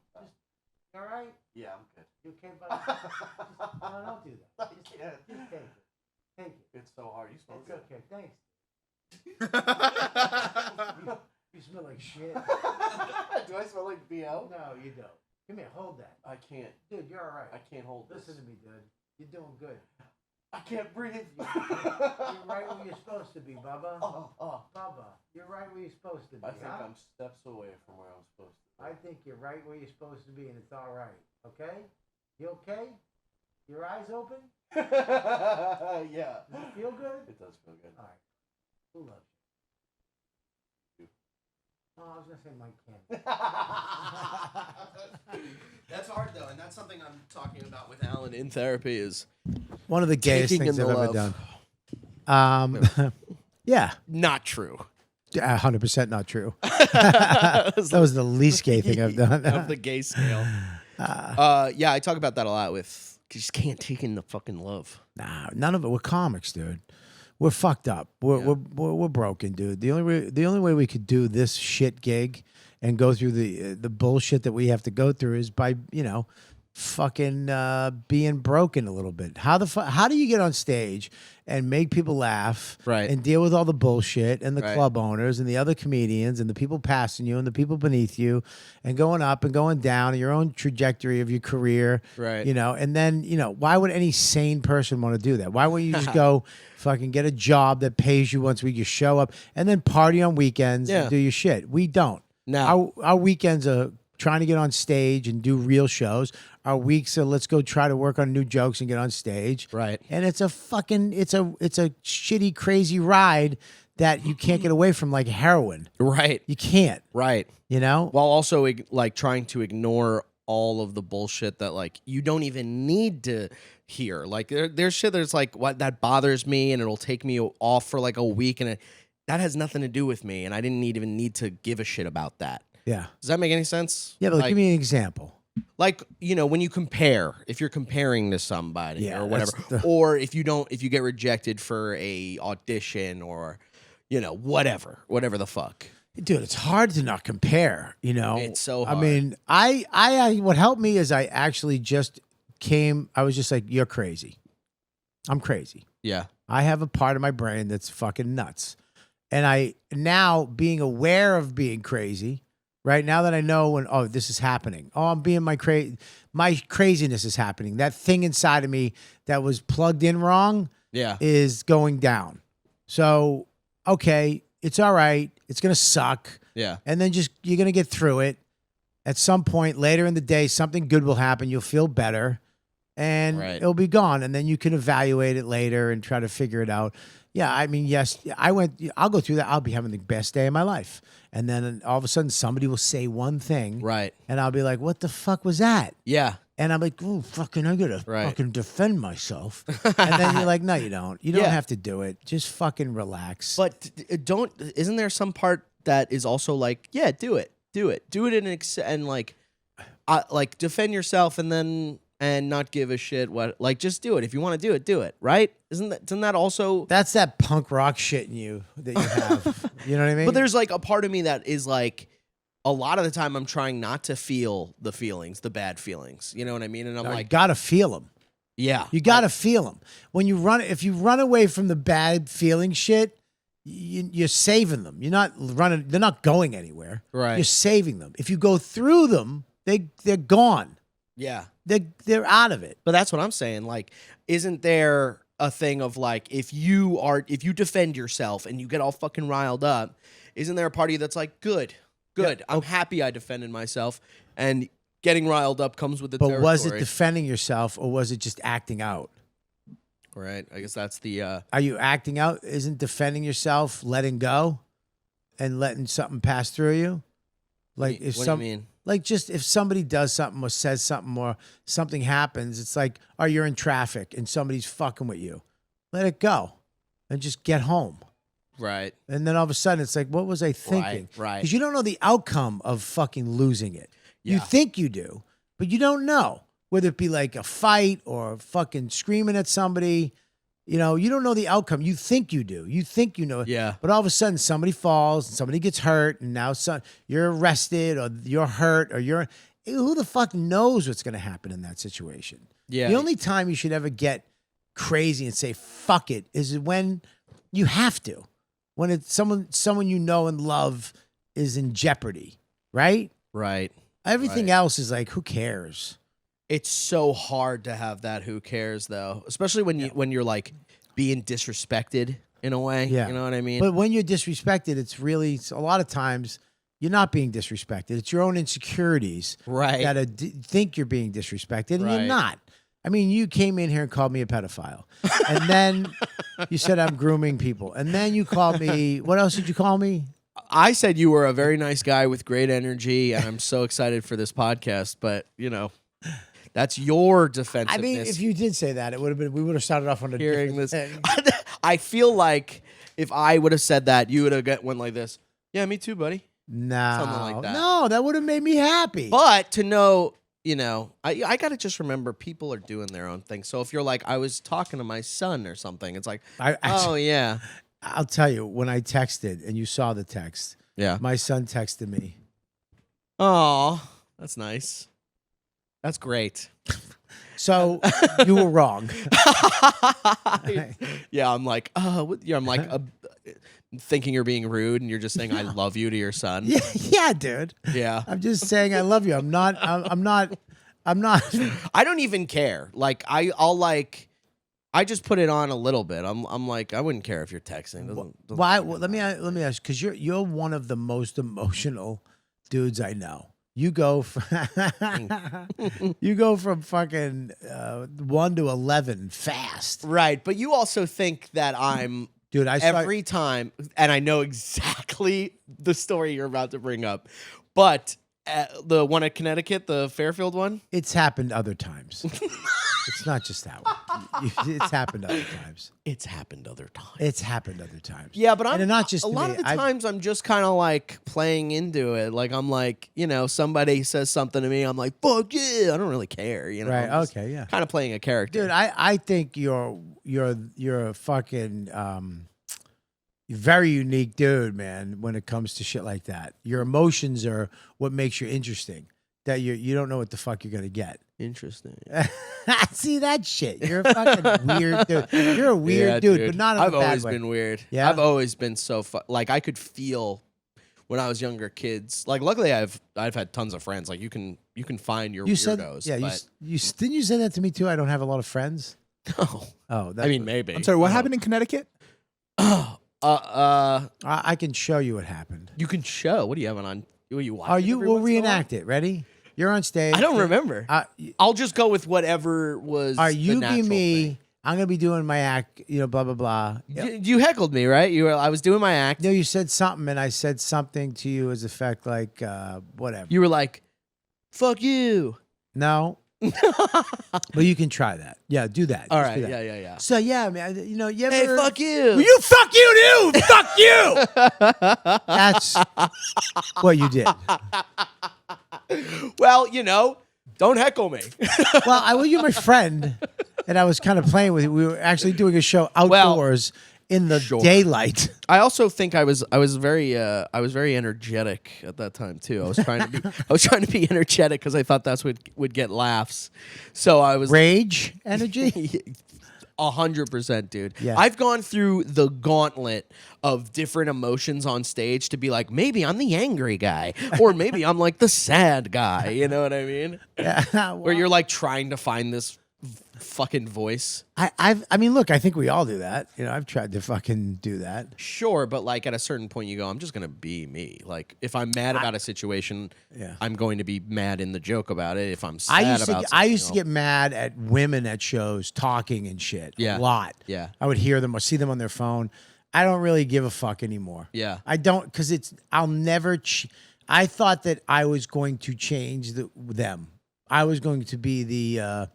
all right? Yeah, I'm good. You okay, buddy? No, don't do that. Just take it. Take it. It's so hard. You It's okay. Thanks. You smell like shit. Do I smell like BO? No, you don't. Come here. Hold that. I can't. Dude, you're all right. I can't hold Listen to me, dude. You're doing good. I can't breathe. You're right where you're supposed to be, Bubba. Oh. Bubba, you're right where you're supposed to be. I think huh? I'm steps away from where I'm supposed to be. I think you're right where you're supposed to be, and it's all right. Okay? You okay? Your eyes open? Yeah. Does it feel good? It does feel good. All right. Who loves you? Oh, I was gonna say Mike Cannon. That's hard though, and that's something I'm talking about with Alan in therapy is One of the gayest taking things in I've the ever love. done. Yeah, Not true. 100% not true. That was the least gay thing I've done. Of the gay scale. Yeah, I talk about that a lot with, you just can't take in the fucking love. Nah, none of it. We're comics, dude. We're fucked up. We're broken, dude. The only way we could do this shit gig and go through the bullshit that we have to go through is by fucking being broken a little bit. How do you get on stage and make people laugh, Right. and deal with all the bullshit and the Right. club owners and the other comedians and the people passing you and the people beneath you, and going up and going down and your own trajectory of your career, Right. And then why would any sane person want to do that? Why wouldn't you just go fucking get a job that pays you once a week, you show up, and then party on weekends Yeah. and do your shit? We don't. No. Our weekends are trying to get on stage and do real shows. Our weeks are let's go try to work on new jokes and get on stage. Right. And it's a shitty, crazy ride that you can't get away from, like heroin. Right. You can't, Right. While While also like trying to ignore all of the bullshit that like you don't even need to hear. Like there's shit that's like what that bothers me, and it'll take me off for like a week, and that has nothing to do with me, and I didn't even need to give a shit about that. Yeah. Does that make any sense? Yeah, but like, give me an example. like when you compare, if you're comparing to somebody Yeah, or whatever, that's or if you get rejected for a audition or whatever the fuck. Dude, it's hard to not compare, It's so hard. I mean, I what helped me is I actually just I was just like, you're crazy. I'm crazy. Yeah. I have a part of my brain that's fucking nuts. And I now being aware of being crazy, right? Now that I know when, this is happening. I'm being my craziness is happening. That thing inside of me that was plugged in wrong Yeah. is going down. So, okay, it's all right. It's going to suck. Yeah. And then you're going to get through it. At some point later in the day, something good will happen. You'll feel better and Right. it'll be gone. And then you can evaluate it later and try to figure it out. Yeah, I mean, yes, I'll go through that. I'll be having the best day of my life. And then all of a sudden somebody will say one thing. Right. And I'll be like, what the fuck was that? Yeah. And I'm like, oh, fucking, I gotta Right. fucking defend myself. And then you're like, no, you don't. You don't Yeah. have to do it. Just fucking relax. But isn't there some part that is also like, yeah, do it and like defend yourself and not give a shit what, like, just do it. If you want to do it, right? Isn't that also... That's that punk rock shit in you that you have. You know what I mean? But there's like a part of me that is like, a lot of the time I'm trying not to feel the feelings, the bad feelings. You know what I mean? And I'm No, you like, gotta feel them. yeah. You gotta feel them. When you run, if you run away from the bad feeling shit, you're saving them. You're not running. They're not going anywhere. Right. You're saving them. If you go through them, they're gone. Yeah. They're out of it. But that's what I'm saying. Like, isn't there a thing of like, if you defend yourself and you get all fucking riled up, isn't there a part of you that's like, good. Yeah. I'm happy I defended myself, and getting riled up comes with the But territory. was it defending yourself or was it just acting out? Right. I guess that's the Are you acting out? Isn't defending yourself letting go and letting something pass through you? Like if what some, do you mean? like just if somebody does something or says something or something happens, it's like, oh, you're in traffic and somebody's fucking with you. Let it go and just get home. Right. And then all of a sudden it's like, what was I thinking? Right. Because you don't know the outcome of fucking losing it. You Yeah. think you do, but you don't know. Whether it be like a fight or fucking screaming at somebody, you know, you don't know the outcome. You think you do. You think you know it. Yeah. But all of a sudden somebody falls and somebody gets hurt and now you're arrested or you're hurt or who the fuck knows what's going to happen in that situation? Yeah. The only time you should ever get crazy and say, fuck it, is when you have to. When it's someone you know and love is in jeopardy, right? Right. Everything Right. else is like, who cares? It's so hard to have that who cares though, especially when you're like being disrespected in a way. Yeah. You know what I mean? But when you're disrespected, it's a lot of times you're not being disrespected. It's your own insecurities Right. that think you're being disrespected, and Right. you're not. I mean, you came in here and called me a pedophile, and then you said I'm grooming people, and then you called me. What else did you call me? I said you were a very nice guy with great energy, and I'm so excited for this podcast. But you know, that's your defensiveness. I mean, if you did say that, we would have started off on a hearing different this, thing. I feel like if I would have said that, you would have went like this. Yeah, me too, buddy. No, Something like that. No, that would have made me happy. But to know, you know, I got to just remember people are doing their own thing. So if you're like, I was talking to my son or something, it's like, oh, yeah. I'll tell you, when I texted and you saw the text, Yeah. my son texted me. Oh, that's nice. That's great. So you were wrong. Yeah, I'm like, thinking you're being rude, and you're just saying I love you to your son. Yeah, dude. Yeah. I'm just saying I love you. I'm not. I don't even care. Like I just put it on a little bit. I'm like, I wouldn't care if you're texting. Doesn't Why? Well, let me ask, because you're one of the most emotional dudes I know. You go from fucking 1 to 11 fast, right, but you also think that I'm dude. every time, and I know exactly the story you're about to bring up, but the one at Connecticut, the Fairfield one, it's happened other times. It's not just that one. It's happened other times. it's happened other times. It's happened other times. Yeah, but I'm and not just a to lot me. of the times I'm just kind of like playing into it. Like I'm like, you know, somebody says something to me, I'm like, fuck yeah, I don't really care. You know, Right? Okay. Yeah. Kind of playing a character, Dude, I think you're a fucking very unique dude, man, when it comes to shit like that. Your emotions are what makes you interesting. That you don't know what the fuck you're gonna get. Interesting. See that shit. You're a fucking weird dude. You're a weird Yeah, dude, but not in I've a bad always way. been weird. Yeah? I've always been so like I could feel when I was younger kids. Like luckily I've had tons of friends. Like you can find your You said, weirdos. yeah. But Didn't you say that to me too? I don't have a lot of friends. no. Oh, that's I mean maybe. I'm sorry, what happened in Connecticut? I can show you what happened. You can show. What are you having on? What are you watching? Oh, you every will once in a while? reenact it. Ready? You're on stage. I don't remember. Y- I'll just go with whatever was. Are the you natural give me? thing. I'm gonna be doing my act. You know, blah blah blah. You heckled me, right? I was doing my act. No, you said something, and I said something to you as effect like whatever. You were like, "Fuck you." No, But you can try that. Yeah, do that. All Just right. do that. Yeah. So yeah, man, you know, you ever? Hey, fuck you. Well, you fuck you, dude. Fuck you. That's what you did. Well, don't heckle me. Well, you're my friend, and I was kind of playing with you. We were actually doing a show outdoors in the daylight. I also think I was very energetic at that time too. I was trying to be energetic because I thought that's what would get laughs. So I was Rage energy. 100%, dude. Yeah. I've gone through the gauntlet of different emotions on stage to be like, maybe I'm the angry guy, or maybe I'm like the sad guy. You know what I mean? Yeah, Where you're like trying to find this fucking voice. I mean, look, I think we all do that. You know, I've tried to fucking do that. Sure, but like at a certain point, you go, I'm just gonna be me. Like if I'm mad about a situation, I'm going to be mad in the joke about it. If I'm sad I used to get mad at women at shows talking and shit. Yeah. A lot. Yeah. I would hear them or see them on their phone. I don't really give a fuck anymore. Yeah. I don't, because I'll never. I thought that I was going to change them. I was going to be the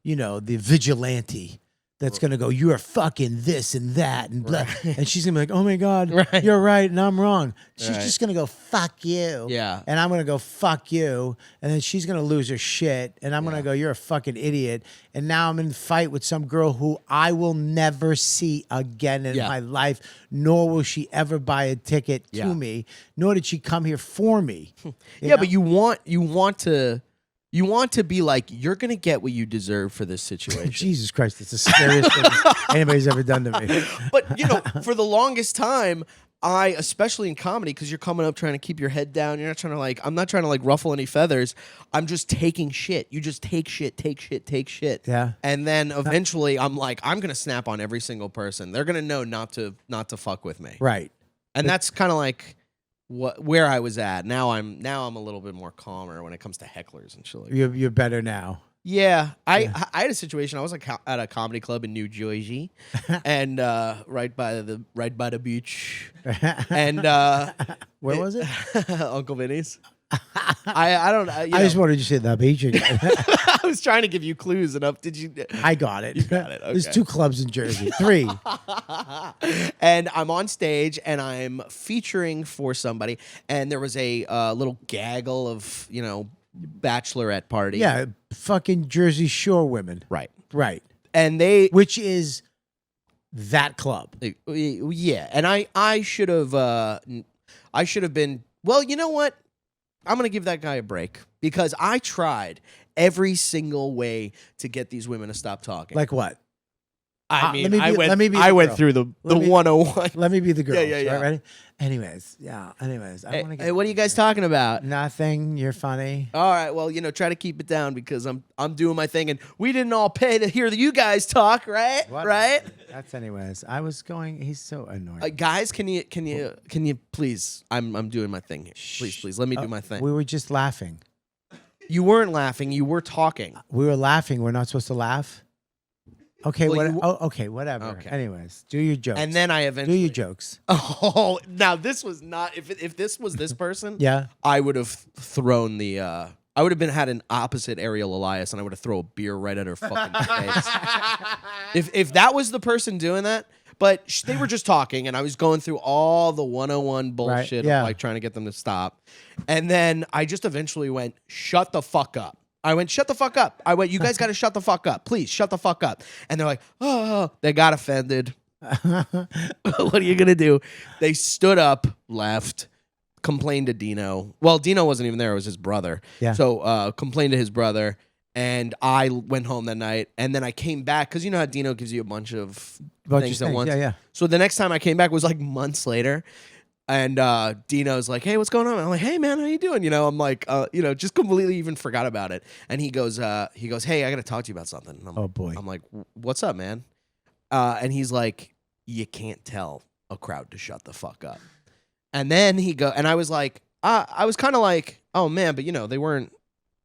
vigilante that's going to go, you are fucking this and that and blah. And she's going to be like, oh my God, you're right and I'm wrong. She's just going to go, fuck you. Yeah. And I'm going to go, fuck you. And then she's going to lose her shit. And I'm going to go, you're a fucking idiot. And now I'm in a fight with some girl who I will never see again in my life, nor will she ever buy a ticket to me, nor did she come here for me. Yeah, but you want to be like, you're going to get what you deserve for this situation. Jesus Christ, it's the scariest thing anybody's ever done to me. But, for the longest time, especially in comedy, because you're coming up trying to keep your head down. You're not trying to I'm not trying to ruffle any feathers. I'm just taking shit. You just take shit. Yeah. And then eventually I'm like, I'm going to snap on every single person. They're going to know not to fuck with me. Right. And that's kind of like where I was at. Now I'm a little bit more calmer when it comes to hecklers and shit like that. You're better now. Yeah, I had a situation. I was at a comedy club in New Jersey, and right by the beach, and where was it? Uncle Vinny's. I don't. I just wanted you to say the beach again. I was trying to give you clues enough. Did you? I got it. You got it. Okay. There's 2 clubs in Jersey. 3. And I'm on stage and I'm featuring for somebody, and there was a little gaggle of bachelorette party. Yeah, fucking Jersey Shore women. Right. And which is that club. Yeah, and I should have been. Well, you know what? I'm gonna give that guy a break because I tried every single way to get these women to stop talking. Like what? I mean, I went through the 101. Let me be the girl. Yeah. Right, ready? Anyways. I want to get. Hey, what are you guys talking about? Nothing. You're funny. All right, well, try to keep it down because I'm doing my thing, and we didn't all pay to hear you guys talk, right? What? Right? That's anyways. I was going. He's so annoying. Guys, can you please? I'm doing my thing here. Please, let me do my thing. We were just laughing. You weren't laughing. You were talking. We were laughing. We're not supposed to laugh. Okay. Well, okay. Whatever. Okay. Anyways, do your jokes. And then I eventually do your jokes. Oh, now this was not. If this was this person, yeah, I would have thrown the. I would have had an opposite Ariel Elias, and I would have thrown a beer right at her fucking face. If that was the person doing that, but they were just talking, and I was going through all the 101 bullshit of trying to get them to stop, and then I just eventually went, "Shut the fuck up." I went, shut the fuck up. I went, you guys got to shut the fuck up. Please, shut the fuck up. And they're like, oh, they got offended. What are you going to do? They stood up, left, complained to Dino. Well, Dino wasn't even there. It was his brother. Yeah. So complained to his brother. And I went home that night. And then I came back because you know how Dino gives you a bunch of things at once. Yeah. So the next time I came back was like months later. And Dino's like, hey, what's going on? I'm like, hey, man, how you doing? I'm like, just completely even forgot about it. And he goes, hey, I got to talk to you about something. Oh, boy. I'm like, what's up, man? And he's like, you can't tell a crowd to shut the fuck up. And then and I was like, I was kind of like, oh, man, but,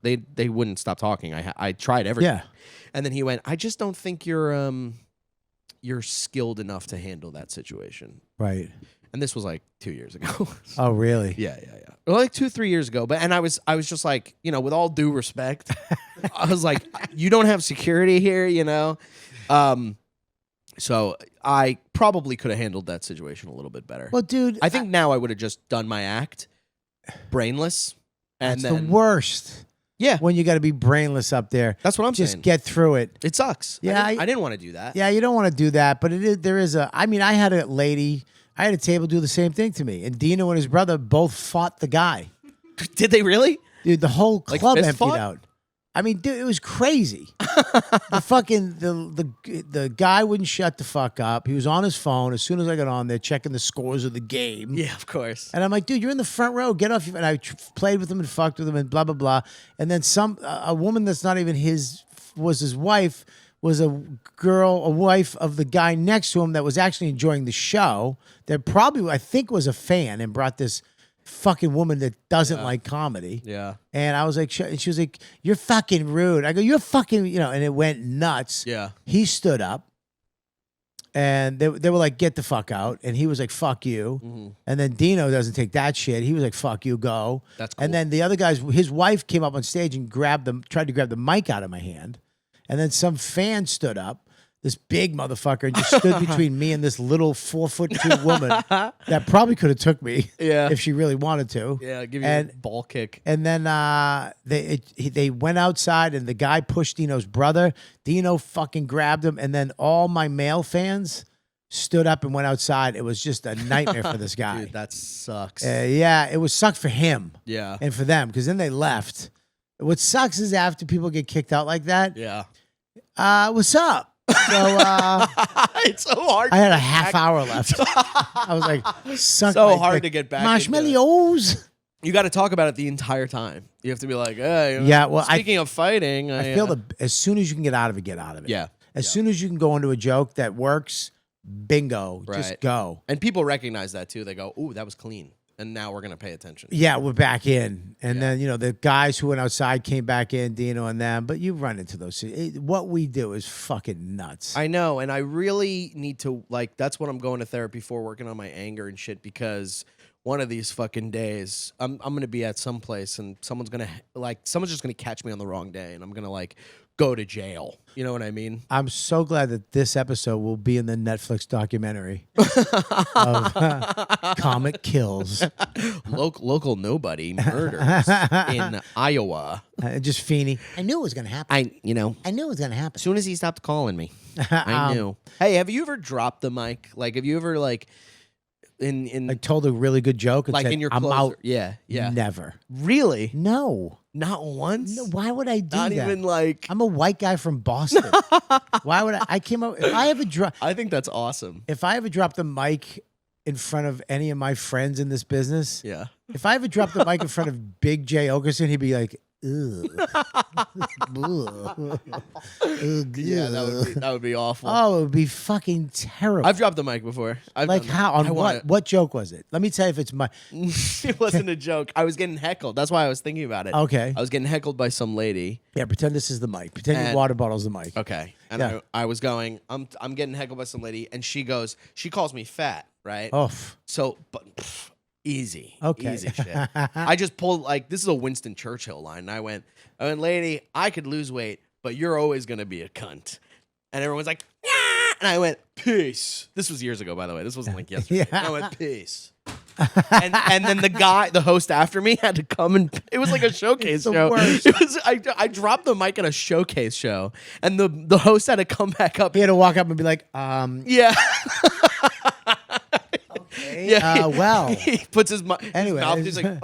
they wouldn't stop talking. I tried everything. Yeah. And then he went, I just don't think you're skilled enough to handle that situation. Right. And this was like 2 years ago. Oh, really? Yeah. Well, like 2-3 years ago. But and I was just like, you know, with all due respect, I was like, you don't have security here, you know. So I probably could have handled that situation a little bit better. Well, dude, I think now I would have just done my act, brainless, and that's then the worst. Yeah, When you got to be brainless up there. that's what I'm Just saying. get through it. It sucks. Yeah, I didn't want to do that. Yeah, you don't want to do that, but there is a. I mean, I had a lady. I had a table do the same thing to me, and Dino and his brother both fought the guy. Did they really? Dude, the whole Like club fist emptied fought? out. I mean, dude, it was crazy. the guy wouldn't shut the fuck up. He was on his phone as soon as I got on there, checking the scores of the game. Yeah, of course. And I'm like, dude, you're in the front row. Get off. And I played with him and fucked with him and blah blah blah. And then a woman that's not even his wife was a wife of the guy next to him that was actually enjoying the show. That probably I think was a fan and brought this fucking woman that doesn't like comedy. Yeah. And I was like, and she was like, you're fucking rude. I go, you're fucking, you know, and it went nuts. Yeah. He stood up and they were like, get the fuck out. And he was like, fuck you. Mm-hmm. And then Dino doesn't take that shit. He was like, fuck you, go. That's cool. And then the other guys, his wife came up on stage and tried to grab the mic out of my hand. And then some fan stood up, this big motherfucker, and just stood between me and this little 4'2" woman that probably could have took me if she really wanted to. Yeah, give you And- a ball kick. And then they went outside, and the guy pushed Dino's brother. Dino fucking grabbed him, and then all my male fans stood up and went outside. It was just a nightmare for this guy. Dude, that sucks. Yeah, it was sucked for him Yeah. and for them because then they left. What sucks is after people get kicked out like that. Yeah. What's up? So It's so hard. I had a half hour left. I was like, suck So my hard dick. to get back into it. Marshmallows. You got to talk about it the entire time. You have to be like, hey, Yeah, well, speaking of fighting, I feel as soon as you can get out of it, get out of it. Yeah. As soon as you can go into a joke that works, bingo, just Right. go. And people recognize that too. They go, ooh, that was clean. And now we're going to pay attention. Yeah, we're back in. And then, you know, the guys who went outside came back in, Dino and them. But you run into those. What we do is fucking nuts. I know. And I really need to, like, that's what I'm going to therapy for, working on my anger and shit, because one of these fucking days, I'm going to be at some place and someone's just going to catch me on the wrong day and I'm going to, like, go to jail. You know what I mean? I'm so glad that this episode will be in the Netflix documentary of Comic Kills. Local nobody murders in Iowa. Just Feeney. I knew it was going to happen. I knew it was going to happen. as soon as he stopped calling me, I knew. Hey, have you ever dropped the mic? Like, have you ever like in I told a really good joke and like said, in your I'm closer? out. Yeah. Never. Really? No. Not once? No. Why would I do Not that? even like. I'm a white guy from Boston. Why would I came up if I think that's awesome. dropped the mic in front of any of my friends in this business, Yeah. if I ever dropped the mic in front of Big J Okerson, he'd be like, ugh. Ugh. Yeah, that would be awful. Oh, it would be fucking terrible. I've dropped the mic before. like how? On what? What joke was it? Let me tell you if it's my. It wasn't a joke. I was getting heckled. That's why I was thinking about it. Okay. I was getting heckled by some lady. Yeah, pretend this is the mic. Pretend your And- water bottle's the mic. Okay. And Yeah. I was going, I'm getting heckled by some lady, and she calls me fat, right? Oh, So, but easy. Okay. Easy shit. I just pulled, like, this is a Winston Churchill line. And I went, lady, I could lose weight, but you're always going to be a cunt. And everyone's like, yeah. And I went, peace. This was years ago, by the way. This wasn't like yesterday. Yeah. And I went, peace. and then the host after me had to come and it was like a showcase the show. worst. It was I dropped the mic at a showcase show, and the host had to come back up. He had to walk up and be like, Yeah. hey, Yeah. well. He puts his, Anyway, mouth. He's like,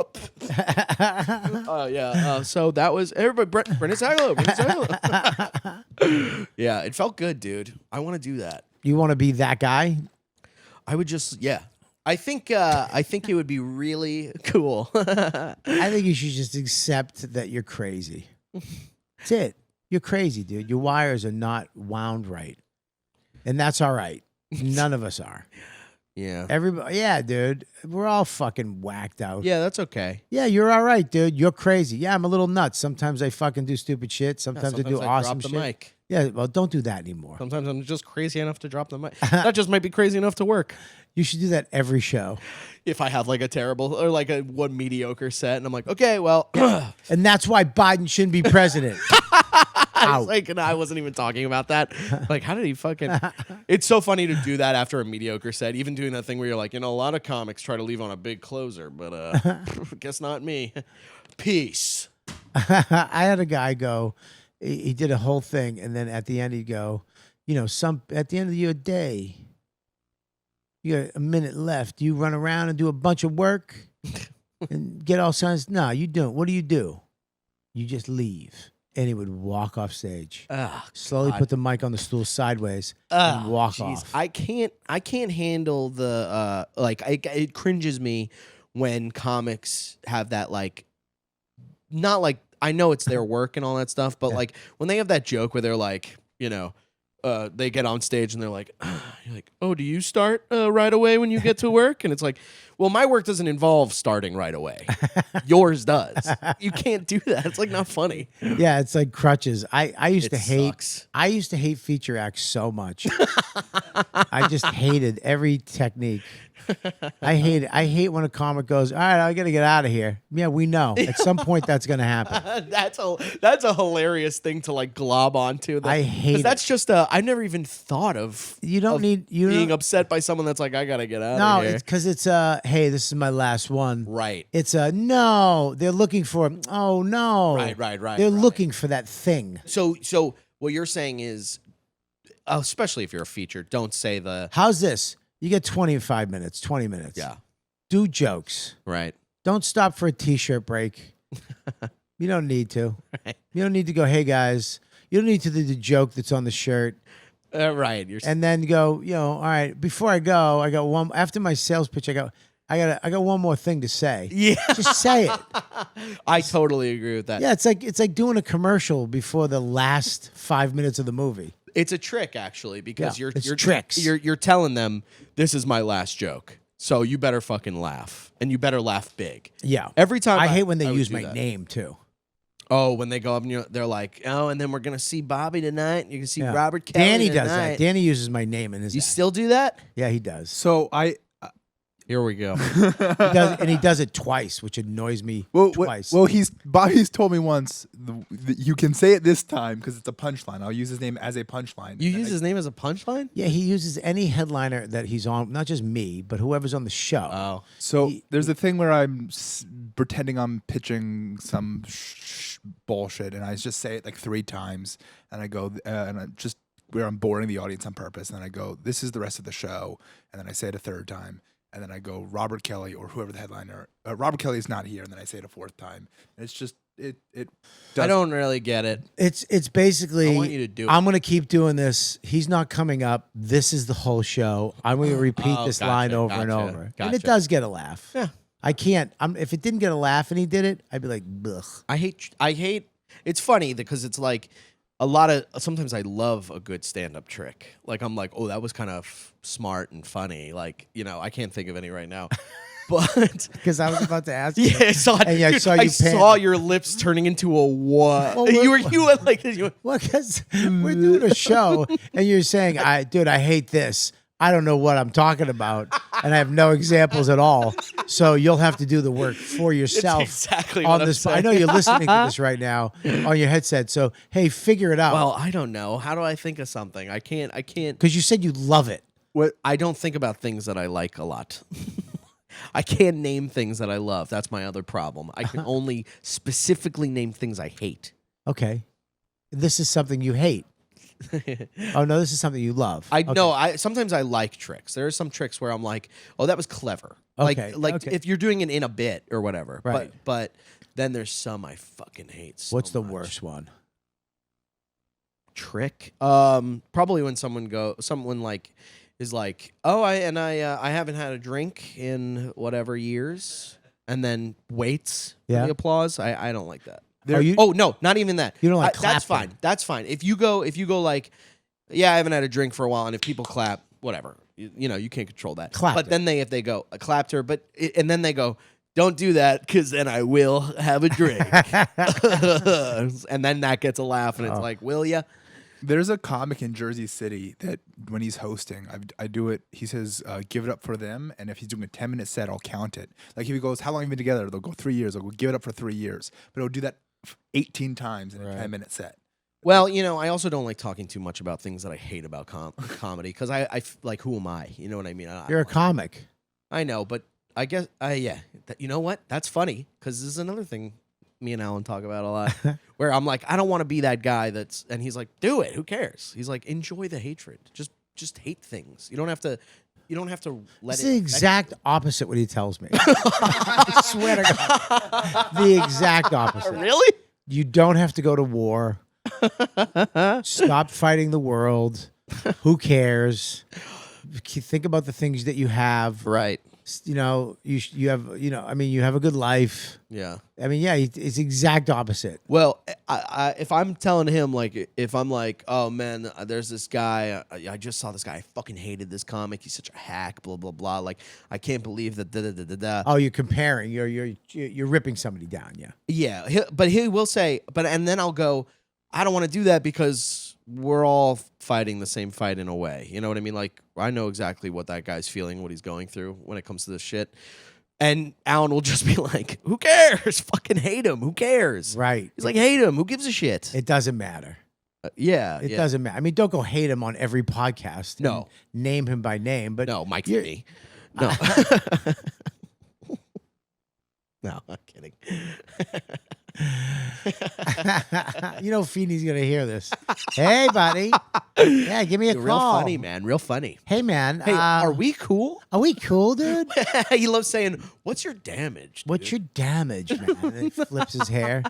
oh yeah. So that was everybody. Brendan Sagalow. Yeah, it felt good, dude. I want to do that. You want to be that guy? I would just, yeah. I think it would be really cool. I think you should just accept that you're crazy. That's it. You're crazy, dude. Your wires are not wound right. And that's all right. None of us are. Yeah. Everybody, yeah, dude. We're all fucking whacked out. Yeah, that's okay. Yeah, you're all right, dude. You're crazy. Yeah, I'm a little nuts. Sometimes I fucking do stupid shit. Sometimes I do awesome drop the shit. mic. Yeah, well, don't do that anymore. Sometimes I'm just crazy enough to drop the mic. That just might be crazy enough to work. You should do that every show. If I have like a terrible or like a one mediocre set, and I'm like, okay, well, And that's why Biden shouldn't be president. I was like, and I wasn't even talking about that. Like, how did he fucking? It's so funny to do that after a mediocre set. Even doing that thing where you're like, a lot of comics try to leave on a big closer, but guess not me. Peace. I had a guy go, he did a whole thing, and then at the end he'd go, at the end of your day, you got a minute left. You run around and do a bunch of work and get all kinds. No, you don't. What do? You just leave. And he would walk off stage. Slowly put the mic on the stool sideways and walk off. I can't handle the it cringes me when comics have that not like I know it's their work and all that stuff, but like when they have that joke where they're like, they get on stage and they're like, you're like, oh, do you start right away when you get to work? And it's like, well, my work doesn't involve starting right away. Yours does. You can't do that. It's like not funny. Yeah, it's like crutches. I used to hate. Sucks. I used to hate feature acts so much. I just hated every technique. I hate when a comic goes, all right, I got to get out of here. Yeah, we know. At some point that's going to happen. That's a hilarious thing to like glob onto. I hate it. That's just I've never even thought of. You don't need being upset by someone that's like, I gotta get out No, of here. it's because it's hey, this is my last one. Right. It's no. They're looking for. Oh no. Right. They're looking for that thing. So what you're saying is, especially if you're a feature, don't say the How's this? You get 25 minutes, 20 minutes. yeah. Do jokes. Right. Don't stop for a t-shirt break. You don't need to. Right. You don't need to go, hey guys. You don't need to do the joke that's on the shirt. Right. And then go, all right, before I go, I got one after my sales pitch, I got one more thing to say. Yeah. Just say it. I totally agree with that. Yeah, it's like doing a commercial before the last 5 minutes of the movie. It's a trick actually because Yeah, you're tricks. You're telling them this is my last joke. So you better fucking laugh. And you better laugh big. Yeah. Every time I hate when they would use do my that. name too. Oh, when they go up and they're like, oh, and then we're gonna see Bobby tonight. And you can see Yeah. Robert Kelly Danny tonight. does that. Danny uses my name in his You act. still do that? Yeah, he does. So Here we go. He does it twice, which annoys me twice. Bobby's told me once you can say it this time because it's a punchline. I'll use his name as a punchline. You use his name as a punchline? Yeah, he uses any headliner that he's on, not just me, but whoever's on the show. Oh. So there's a thing where I'm pretending I'm pitching some bullshit, and I just say it like 3 times, and I go, and I just where I'm boring the audience on purpose, and then I go, this is the rest of the show, and then I say it a 3rd time, and then I go, Robert Kelly or whoever the headliner. Robert Kelly is not here, and then I say it a 4th time. And it's just it. I don't really get it. It's basically. I want you to do it. I'm going to keep doing this. He's not coming up. This is the whole show. I'm going to repeat this line over and over, and gotcha. it does get a laugh. Yeah. I can't. If it didn't get a laugh and he did it, I'd be like, ugh. I hate. It's funny because it's like sometimes I love a good stand-up trick. Like I'm like, oh, that was kind of smart and funny. Like, I can't think of any right now. But Because I was about to ask you. yeah, I saw it. And I Dude, saw you I pan- saw your lips turning into a what? Well, you were like you. Well, because we're doing a show and you're saying, dude, I hate this. I don't know what I'm talking about, and I have no examples at all. So you'll have to do the work for yourself. exactly on what I'm this. saying. I know you're listening to this right now on your headset. So hey, figure it out. Well, I don't know. How do I think of something? I can't. Because you said you love it. What I don't think about things that I like a lot. I can't name things that I love. That's my other problem. I can only specifically name things I hate. Okay, this is something you hate. Oh no, this is something you love. I Okay. know. Sometimes I like tricks. There are some tricks where I'm like, oh, that was clever. Okay, Like okay. if you're doing it in a bit or whatever. Right. But then there's some I fucking hate. So What's the much. worst one? Trick? Probably when someone is like, oh, I haven't had a drink in whatever years, and then waits for Yeah. the applause. I don't like that. Are you? Oh no, not even that. You don't like That's clapping. fine. That's fine. If you go like, yeah, I haven't had a drink for a while, and if people clap, whatever. You know, you can't control that. Clapped but her. then if they go, I clapped her, and then they go, don't do that because then I will have a drink. And then that gets a laugh, and it's like, will ya? There's a comic in Jersey City that when he's hosting, I do it. He says, "Give it up for them," and if he's doing a 10-minute set, I'll count it. Like if he goes, "How long have you been together?" They'll go 3 years. I'll go, "Give it up for 3 years," but he'll do that 18 times in a 10-minute set. Well, you know, I also don't like talking too much about things that I hate about comedy because like, who am I? You know what I mean? You're a comic. I know, but I guess, yeah. You know what? That's funny because this is another thing me and Alan talk about a lot where I'm like, I don't want to be that guy and he's like, do it. Who cares? He's like, enjoy the hatred. Just hate things. You don't have to let It's it. the exact opposite what he tells me. I swear to God. The exact opposite. Really? You don't have to go to war. Stop fighting the world. Who cares? Think about the things that you have. Right. You know, you have, you know, I mean, you have a good life. Yeah. I mean, yeah, it's exact opposite. Well, if I'm telling him, like, if I'm like, oh man, there's this guy, I just saw this guy, I fucking hated this comic, he's such a hack, blah blah blah. Like, I can't believe that. Da, da, da, da, da. Oh, you're comparing. You're ripping somebody down. Yeah. Yeah, but he will say, and then I'll go, I don't want to do that because we're all fighting the same fight in a way. You know what I mean? Like, I know exactly what that guy's feeling, what he's going through when it comes to this shit. And Alan will just be like, who cares? Fucking hate him. Who cares? Right. He's like, hate him. Who gives a shit? It doesn't matter. Yeah. It doesn't matter. I mean, don't go hate him on every podcast. No. And name him by name. But No, Mike and me. No. No, I'm kidding. You know, Feeney's gonna hear this. Hey, buddy. Yeah, give me a You're call. real funny, man. Real funny. Hey, man. Hey, are we cool? Are we cool, dude? He loves saying, what's your damage? What's your damage, man? And he flips his hair.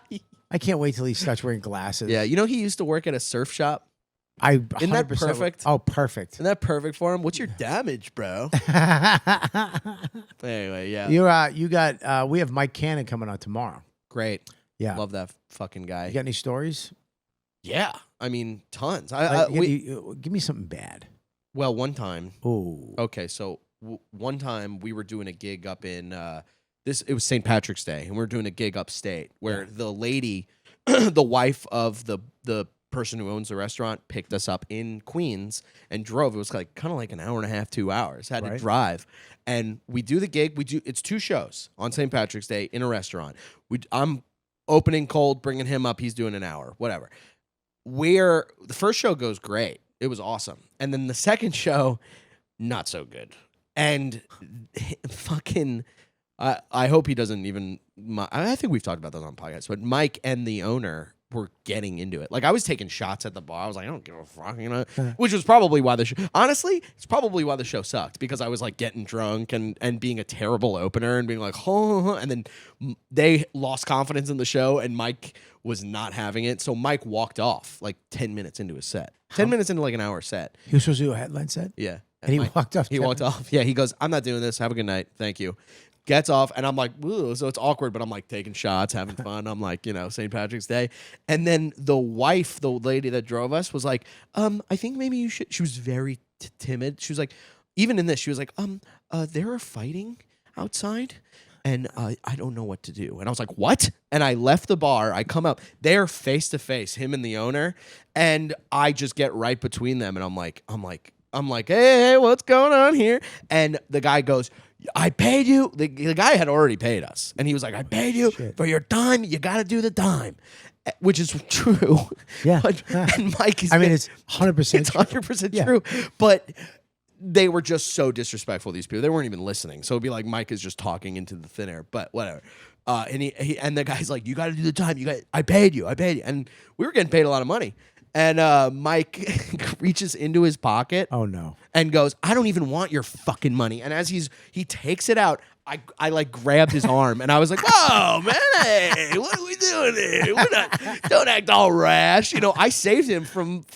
I can't wait till he starts wearing glasses. Yeah, you know he used to work at a surf shop? Isn't that perfect? Oh, perfect. Isn't that perfect for him? What's your damage, bro? Anyway, yeah. We have Mike Cannon coming on tomorrow. Great. Yeah. Love that fucking guy. You got any stories? Yeah. I mean, tons. Give me something bad. Well, one time. Oh. Okay, so one time we were doing a gig up in it was St. Patrick's Day, and we were doing a gig upstate where the lady, the wife of the person who owns the restaurant, picked us up in Queens and drove. It was like kind of like an hour and a half, 2 hours. Had to drive, and we do the gig. It's 2 shows on St. Patrick's Day in a restaurant. I'm opening cold, bringing him up. He's doing an hour, whatever. The first show goes great. It was awesome, and then the second show, not so good. And fucking, I hope he doesn't even. I think we've talked about that on podcasts, but Mike and the owner were getting into it. Like, I was taking shots at the bar. I was like, I don't give a fuck, you know? Which was probably why honestly, it's probably why the show sucked, because I was like getting drunk and being a terrible opener and being like, oh, and then they lost confidence in the show and Mike was not having it. So Mike walked off like 10 minutes into his set. 10 minutes into like an hour set. He was supposed to do a headline set? Yeah. And he walked off. He walked off. Yeah, he goes, I'm not doing this. Have a good night. Thank you. Gets off, and I'm like, ooh, so it's awkward, but I'm like taking shots, having fun. I'm like, you know, St. Patrick's Day. And then the wife, the lady that drove us, was like, I think maybe you should. She was very timid. She was like, even in this, she was like, they're fighting outside, and I don't know what to do. And I was like, what? And I left the bar. I come up. They're face to face, him and the owner, and I just get right between them, and I'm like, hey, what's going on here? And the guy goes, I paid you. The guy had already paid us. And he was like, I paid you for your time. You got to do the time. Which is true. Yeah. And Mike is. It's 100% It's 100% true. But they were just so disrespectful, these people. They weren't even listening. So it'd be like Mike is just talking into the thin air. But whatever. And he and the guy's like, you got to do the time. I paid you. And we were getting paid a lot of money. And Mike reaches into his pocket. Oh, no. And goes, I don't even want your fucking money. And as he takes it out, I like grabbed his arm and I was like, whoa, man, hey, what are we doing here? Don't act all rash. You know, I saved him from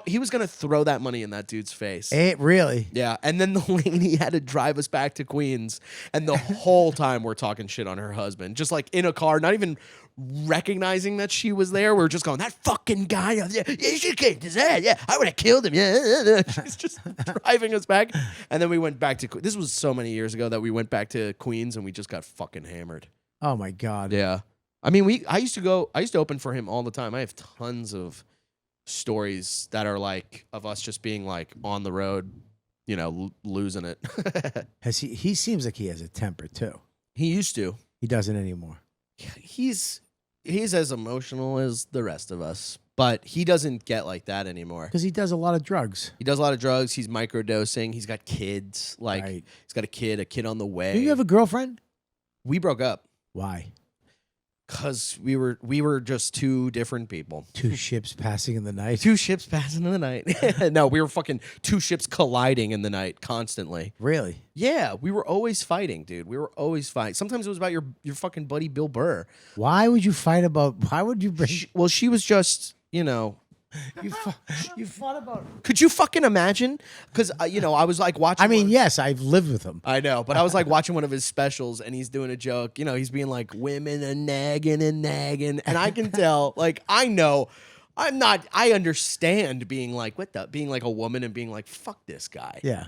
he was going to throw that money in that dude's face. Really? Yeah. And then the lady had to drive us back to Queens. And the whole time we're talking shit on her husband, just like in a car, not even recognizing that she was there. We were just going, that fucking guy. Yeah, you should kicked his ass. Yeah, I would have killed him. Yeah. She's just driving us back. And then we went back to, this was so many years ago that we went back to Queens and we just got fucking hammered. Oh my God. Yeah. I mean, I used to open for him all the time. I have tons of stories that are like of us just being like on the road, you know, losing it. He seems like he has a temper too. He used to. He doesn't anymore. He's as emotional as the rest of us, but he doesn't get like that anymore. Because he does a lot of drugs. He does a lot of drugs. He's microdosing. He's got kids. Like Right. he's got a kid on the way. Do you have a girlfriend? We broke up Why? because we were just two different people. Two ships passing in the night. Two ships passing in the night. No, we were fucking two ships colliding in the night constantly. Really? Yeah, we were always fighting, dude. We were always fighting. Sometimes it was about your fucking buddy Bill Burr. Why would you fight about? Why would you bring? Well, she was just, you know. You fought about. Could you fucking imagine? Because, you know, I was like watching. I mean, yes, I've lived with him. I know, but I was like watching one of his specials and he's doing a joke. You know, he's being like, women are nagging and nagging. And I can tell, like, I know. I understand being like, being like a woman and being like, fuck this guy. Yeah.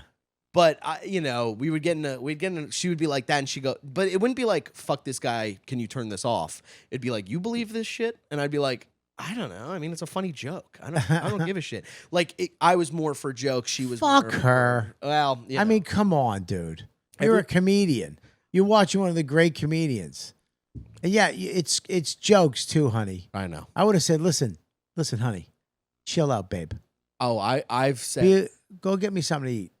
But you know, we'd get in. She would be like that, and she'd go. But it wouldn't be like, "Fuck this guy. Can you turn this off?" It'd be like, "You believe this shit?" And I'd be like, "I don't know. I mean, it's a funny joke. I don't give a shit." Like I was more for jokes. She was Fuck more her. Well, you I know. mean, come on, dude. You're a comedian. You're watching one of the great comedians. And yeah, it's jokes too, honey. I know. I would have said, listen, honey, chill out, babe. Oh, I've said. Go get me something to eat.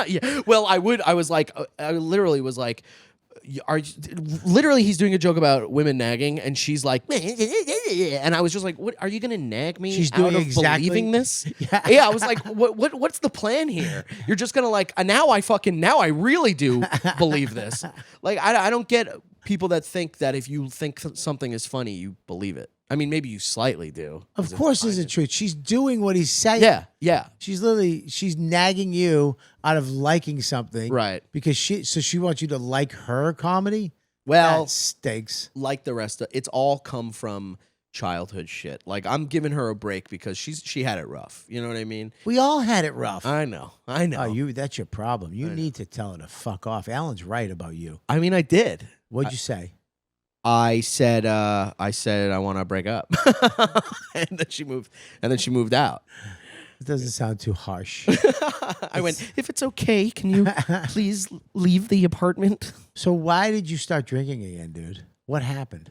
Yeah. Well, I was like, I literally was like, literally he's doing a joke about women nagging and she's like, and I was just like, what are you gonna nag me? She's out doing of exactly- believing this? Yeah. I was like, what's the plan here? You're just gonna like, now I really do believe this. Like I don't get people that think that if you think something is funny, you believe it. I mean, maybe you slightly do. Of course, is it true? She's doing what he's saying. Yeah. She's nagging you out of liking something, Right. Because she wants you to like her comedy. Well, that stinks. like the rest of it's all come from childhood shit. Like I'm giving her a break because she had it rough. You know what I mean? We all had it rough. I know. Oh, that's your problem. You need to tell her to fuck off. Alan's right about you. I mean, I did. What'd you say? I said I want to break up, and then she moved out. It doesn't sound too harsh. I went, if it's okay, can you please leave the apartment? So why did you start drinking again, dude? What happened?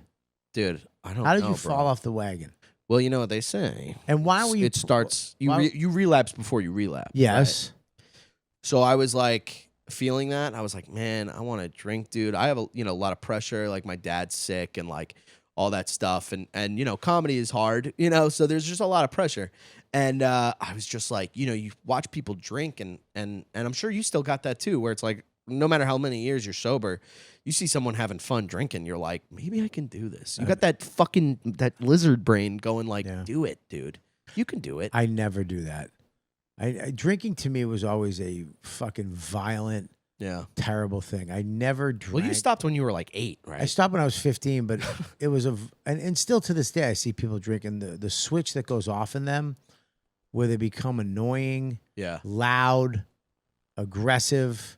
Dude, I don't know. How did you bro. fall off the wagon? Well, you know what they say. And why were you? It starts. You why- you relapse before you relapse. Yes. Right? So I was like feeling that. I was like, man, I want to drink, dude. I have a lot of pressure. Like my dad's sick and like all that stuff. And you know, comedy is hard. You know, so there's just a lot of pressure. And I was just like, you know, you watch people drink and I'm sure you still got that too, where it's like, no matter how many years you're sober, you see someone having fun drinking, you're like, maybe I can do this. You got that lizard brain going like, do it, dude. You can do it. I never do that. Drinking to me was always a fucking violent, terrible thing. I never drank. Well, you stopped when you were like 8, right? I stopped when I was 15, but it was and still to this day I see people drinking the switch that goes off in them where they become annoying, loud, aggressive,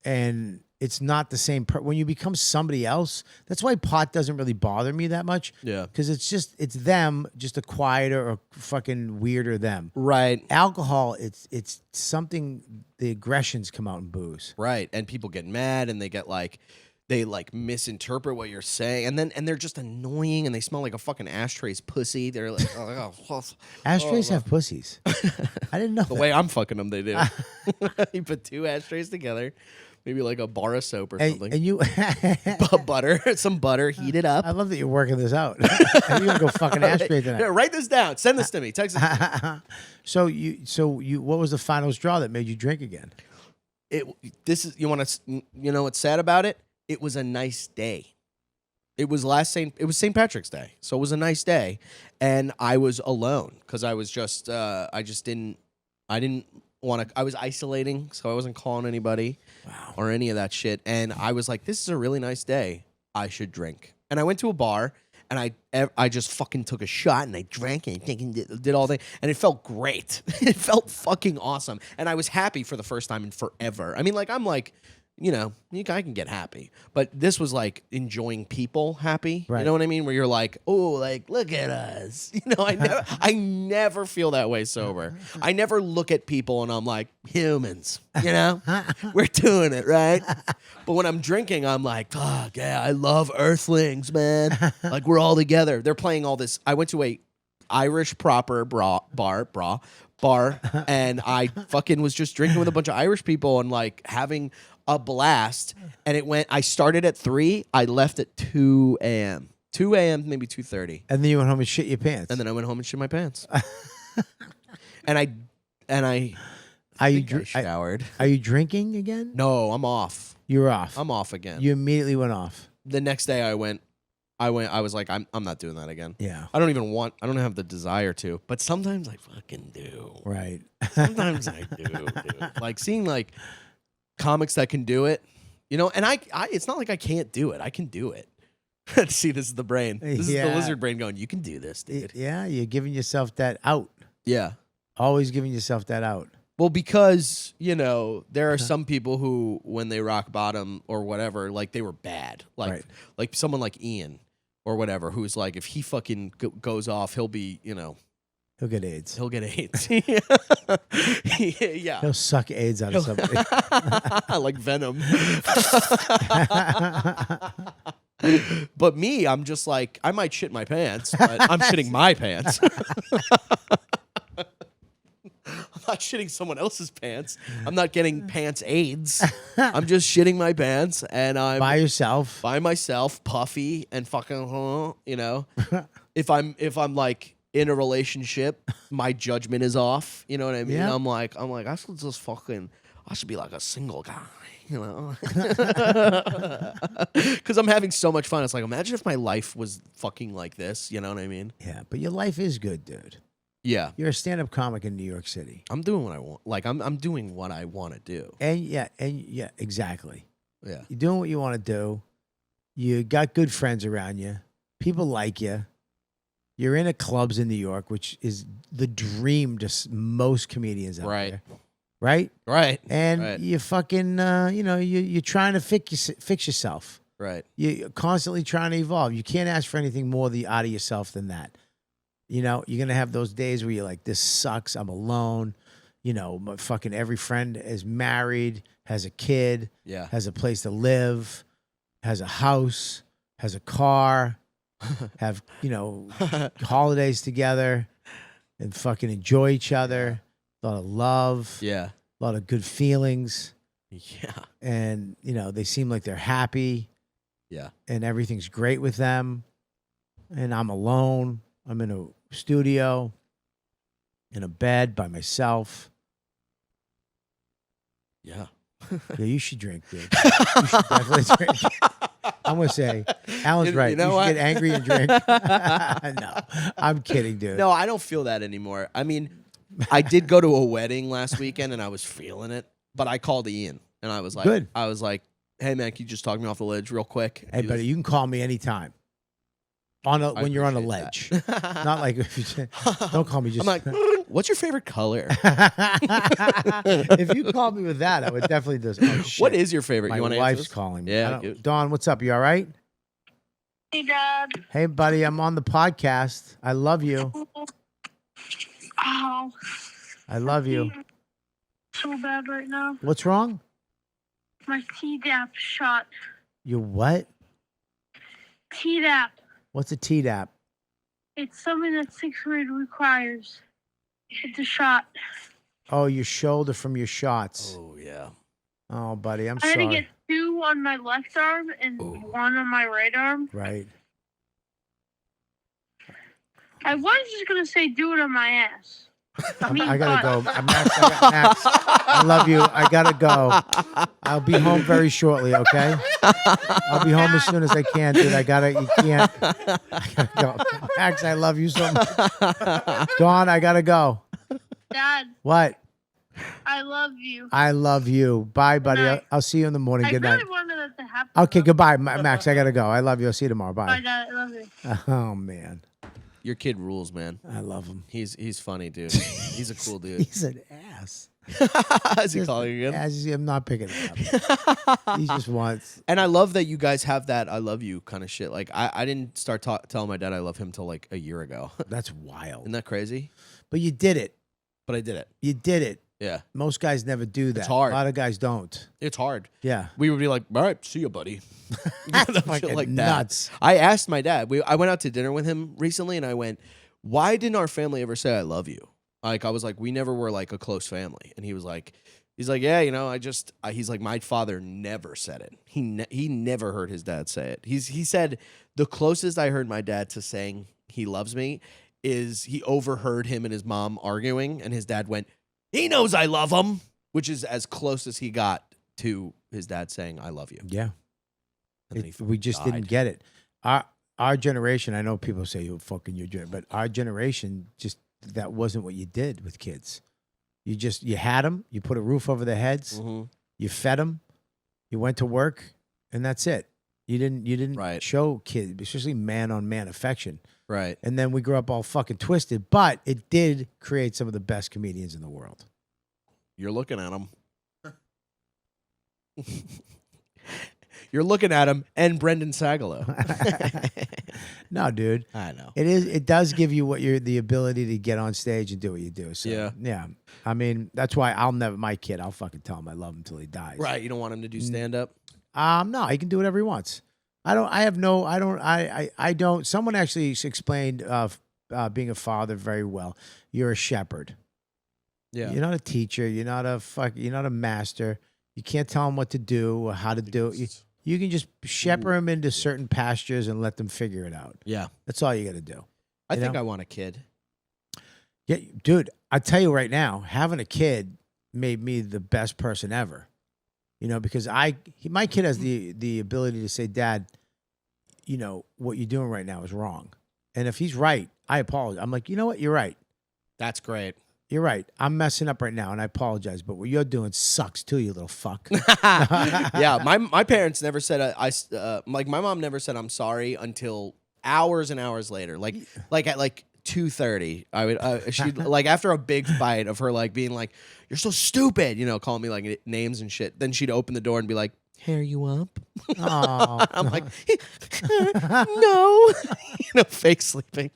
and it's not the same when you become somebody else. That's why pot doesn't really bother me that much. Yeah. Because it's them, just a quieter or fucking weirder them. Right. Alcohol, it's something, the aggressions come out in booze. Right. And people get mad and they misinterpret what you're saying, and they're just annoying, and they smell like a fucking ashtray's pussy. They're like, Ashtrays have pussies. I didn't know the way I'm fucking them, they do. You put 2 ashtrays together, maybe like a bar of soap or something. And you some butter, heat it up. I love that you're working this out. You're gonna go fucking ashtray tonight. Yeah, write this down. Send this to me. Text it to me. So you what was the final straw that made you drink again? You know what's sad about it? It was a nice day. It was St. Patrick's Day. So it was a nice day. And I was alone because I was just, I didn't want to, I was isolating. So I wasn't calling anybody or any of that shit. And I was like, this is a really nice day. I should drink. And I went to a bar and I just fucking took a shot and I drank and did all that. And it felt great. It felt fucking awesome. And I was happy for the first time in forever. I mean, like, I'm like, you know, I can get happy. But this was like enjoying people happy. Right. You know what I mean? Where you're like, oh, like, look at us. You know, I never feel that way sober. I never look at people and I'm like, humans, you know? We're doing it, right? But when I'm drinking, I'm like, fuck, yeah, I love earthlings, man. Like, we're all together. They're playing all this. I went to a Irish proper bar, and I fucking was just drinking with a bunch of Irish people and like having a blast. And I started at 3, I left at 2 a.m. 2 a.m., maybe 2:30. And then you went home and shit your pants. And then I went home and shit my pants. and I are you think I showered. Are you drinking again? No, I'm off. You're off. I'm off again. You immediately went off. The next day I was like, I'm not doing that again. Yeah. I don't have the desire to, but sometimes I fucking do. Right. Sometimes I do, dude. Like seeing like comics that can do it, you know, and I it's not like I can't do it. I can do it. See, this is the brain. This is the lizard brain going, you can do this, dude. Yeah, you're giving yourself that out. Yeah. Always giving yourself that out. Well, because, you know, there are some people who, when they rock bottom or whatever, like they were bad. Like someone like Ian or whatever, who's like, if he fucking goes off, he'll be, you know. He'll get AIDS. He'll get AIDS. Yeah. He'll suck AIDS out of somebody. Like Venom. But me, I'm just like, I might shit my pants, but I'm shitting my pants. I'm not shitting someone else's pants. I'm not getting pants AIDS. I'm just shitting my pants, and I'm By yourself. by myself, puffy and fucking, you know. If I'm like in a relationship, my judgment is off. You know what I mean? Yeah. I'm like, I should just fucking, I should be like a single guy. You know, because I'm having so much fun. It's like, imagine if my life was fucking like this. You know what I mean? Yeah, but your life is good, dude. Yeah, You're a stand-up comic in New York City. I'm doing what I want. Like, I'm doing what I want to do. And yeah, exactly. Yeah, You're doing what you want to do. You got good friends around you. People like you. You're in clubs in New York, which is the dream to most comedians out Right. there. Right? right, And Right. you fucking, you're trying to fix yourself. right. You're constantly trying to evolve. You can't ask for anything more out of yourself than that. You know, you're going to have those days where you're like, this sucks. I'm alone. You know, my fucking every friend is married, has a kid, Yeah, has a place to live, has a house, has a car, have, holidays together and fucking enjoy each other. A lot of love, yeah, a lot of good feelings. yeah, And, they seem like they're happy yeah. and everything's great with them. And I'm alone. I'm in a studio, in a bed by myself. Yeah. Yeah, you should drink, dude. You should definitely drink. I'm going to say, Alan's You right. You, know should what? get angry and drink. No, I'm kidding, dude. No, I don't feel that anymore. I mean, I did go to a wedding last weekend and I was feeling it, but I called Ian and I was like, Good. Hey man, can you just talk me off the ledge real quick? Hey, buddy, you can call me anytime. When you're on a appreciate ledge. that. Not like, if you don't call me just. I'm like, what's your favorite color? If you called me with that, I would definitely do. Oh, shit. What is your favorite? My You want to wife's answer this? calling me. Yeah, I don't- Dawn, what's up? You all right? Hey, Dad. Hey, buddy, I'm on the podcast. I love you. Oh, I love you. so bad right now. What's wrong? My Tdap shot. You what? Tdap. What's a Tdap? It's something that sixth grade requires. It's a shot. Oh, your shoulder from your shots. Oh yeah. Oh, buddy, I'm I had to sorry. get 2 on my left arm and 1 on my right arm. Right. I was just gonna say do it on my ass. I gotta go. Max, I love you. I gotta go. I'll be home very shortly, okay? I'll be home as soon as I can, dude. You can't. I gotta go. Max, I love you so much. Dawn, I gotta go. Dad, What? I love you. I love you. Bye, buddy. Good night. I'll see you in the morning. I Good really night. wanted to that to happen. Okay, bro. goodbye, Max. I gotta go. I love you. I'll see you tomorrow. Bye, Bye. Dad. I love you. Oh man, Your kid rules, man. I love him. He's funny, dude. He's a cool dude. He's an ass. Is he calling you again? I'm not picking it up. He just wants. And I love that you guys have that "I love you" kind of shit. Like I didn't start telling my dad I love him till like a year ago. That's wild. Isn't that crazy? But you did it. But I did it. You did it. Yeah, Most guys never do that. It's hard. A lot of guys don't. it's hard. Yeah. We would be like, "All right, see you, buddy." That's Shit fucking like that. nuts. I asked my dad. I went out to dinner with him recently, and I went, "Why didn't our family ever say I love you?" Like I was like, we never were like a close family, and he's like, yeah, you know, he's like, my father never said it. He never heard his dad say it. He said the closest I heard my dad to saying he loves me is he overheard him and his mom arguing, and his dad went, "He knows I love him," which is as close as he got to his dad saying I love you. Yeah. And then he We just died. didn't get it. Our generation, I know people say you're fucking your generation, but our generation just that wasn't what you did with kids. You had them, you put a roof over their heads, Mhm. you fed them, you went to work, and that's it. You didn't Right. show kids, especially man on man affection. Right. And then we grew up all fucking twisted, but it did create some of the best comedians in the world. You're looking at him. You're looking at him and Brendan Sagalow. No, dude. I know. It does give you the ability to get on stage and do what you do. So Yeah. I mean, that's why my kid, I'll fucking tell him I love him until he dies. Right. You don't want him to do stand up? No, he can do whatever he wants. Someone actually explained being a father very well. You're a shepherd. Yeah. You're not a teacher. You're not a master. You can't tell him what to do or how to do it. You can just shepherd them into certain pastures and let them figure it out. Yeah. That's all you got to do. I You think know? I want a kid. Yeah, dude, I tell you right now, having a kid made me the best person ever. You know, because my kid has the ability to say, "Dad, you know, what you're doing right now is wrong." And if he's right, I apologize. I'm like, "You know what? You're right. That's great. You're right. I'm messing up right now, and I apologize. But what you're doing sucks too, you little fuck." Yeah. My parents never said like my mom never said I'm sorry until hours and hours later. Like at like 2:30, I would she like after a big fight of her like being like, "You're so stupid," you know, calling me like names and shit. Then she'd open the door and be like, "Hey, are you up?" Oh, I'm like, "No," you know, fake sleeping.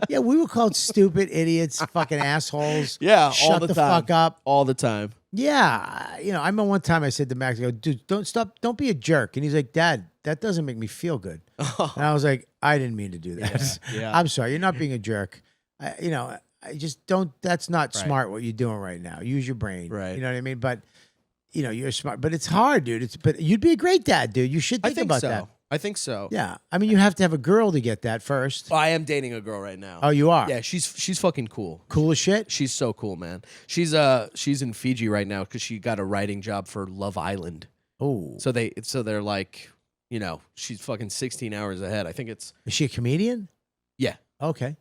yeah, we were called stupid idiots, fucking assholes. Yeah, all Shut the the time. fuck up. All the time. Yeah, you know, I remember one time I said to Max, I go, "Dude, don't be a jerk." And he's like, "Dad, that doesn't make me feel good." And I was like, "I didn't mean to do that. yeah. I'm sorry. You're not being a jerk. I just don't. That's not Right. smart what you're doing right now. Use your brain. Right. You know what I mean? But you know, you're smart. But it's hard, dude. But you'd be a great dad, dude. You should I think think about so. that. I think so. Yeah. I mean, you have to have a girl to get that first. I am dating a girl right now. Oh, you are? Yeah, she's fucking cool. Cool as shit. She's so cool, man. She's in Fiji right now because she got a writing job for Love Island. Oh. So they're like, you know, she's fucking 16 hours ahead. I think it's Is she a comedian? yeah. Okay.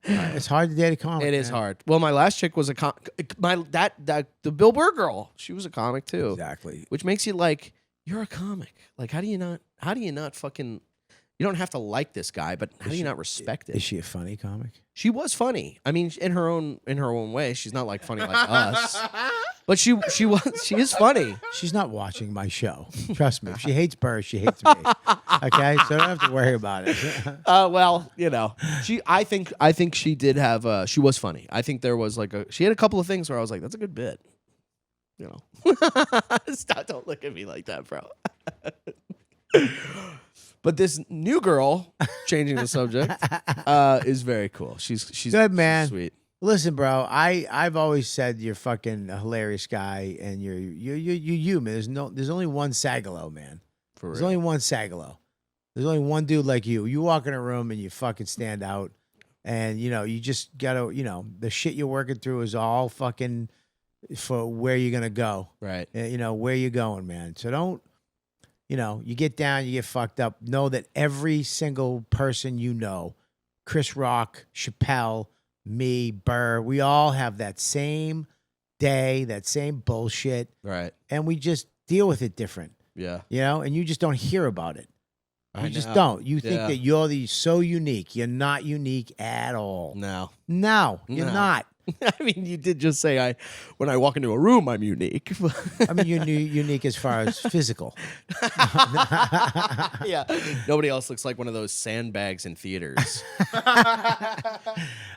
It's hard to date a comic. It is man. hard. Well, my last chick was the Bill Burr girl. She was a comic too, Exactly. which makes you like you're a comic. Like how do you not fucking you don't have to like this guy, but how do you not respect it? Is she a funny comic? She was funny. I mean, in her own way. She's not like funny like us, but she is funny. She's not watching my show. Trust me. If she hates Burr, she hates me. Okay, so I don't have to worry about it. Well, you know, I think she did have. She was funny. I think there was she had a couple of things where I was like, that's a good bit. You know, stop! Don't look at me like that, bro. But this new girl, changing the subject, is very cool. She's Good, man. sweet. Listen, bro. I've always said you're fucking a hilarious guy, and you're you, man. There's only one Sagalow, man. For There's real. only one Sagalow. There's only one dude like you. You walk in a room and you fucking stand out, and you know you just gotta, you know, the shit you're working through is all fucking for where you're gonna go. Right. You know where you're going, man. So don't. You know, you get down, you get fucked up. Know that every single person you know, Chris Rock, Chappelle, me, Burr, we all have that same day, that same bullshit. Right. And we just deal with it different. Yeah. You know, and you just don't hear about it. You I just know. don't. You think Yeah. that you're so unique. You're not unique at all. No. No, you're No. not. I mean, you did just say when I walk into a room, I'm unique. I mean, you're unique as far as physical. Yeah. Nobody else looks like one of those sandbags in theaters. All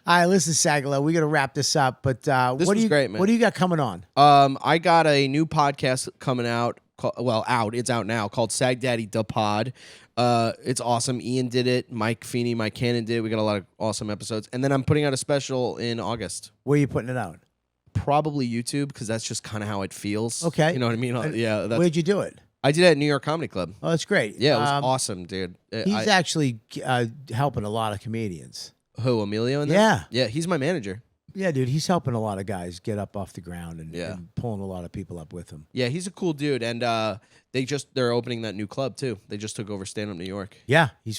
right, listen, Sagalow, we got to wrap this up. But This what do was you great, man. What do you got coming on? I got a new podcast coming out. It's out now, called Sag Daddy Da Pod. It's awesome. Ian did it. Mike Feeney, Mike Cannon did it. We got a lot of awesome episodes. And then I'm putting out a special in August. Where are you putting it out? Probably YouTube, because that's just kind of how it feels. Okay. You know what I mean? Yeah. Where'd you do it? I did it at New York Comedy Club. Oh, that's great. Yeah, it was awesome, dude. He's actually helping a lot of comedians. Who, Emilio? In there? Yeah. Yeah, he's my manager. Yeah, dude, he's helping a lot of guys get up off the ground and, Yeah. and pulling a lot of people up with him. Yeah, he's a cool dude. And they're opening that new club, too. They just took over Stand Up New York. Yeah, he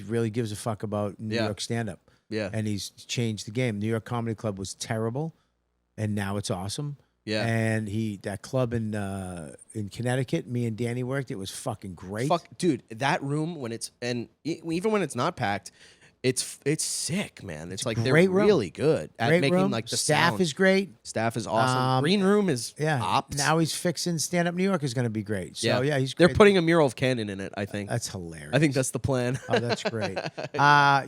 really gives a fuck about New Yeah. York stand-up. Yeah. And he's changed the game. New York Comedy Club was terrible, and now it's awesome. Yeah. And that club in Connecticut, me and Danny worked. It was fucking great. Fuck, dude, that room even when it's not packed, it's sick, man. It's like they're great room. really good at Great making room. like the Staff sound. is great. Staff is awesome. Green room is Yeah. ops. Now he's fixing Stand Up New York is going to be great. So yeah, he's They're great. putting a mural of Cannon in it, I think. That's hilarious. I think that's the plan. Oh, that's great.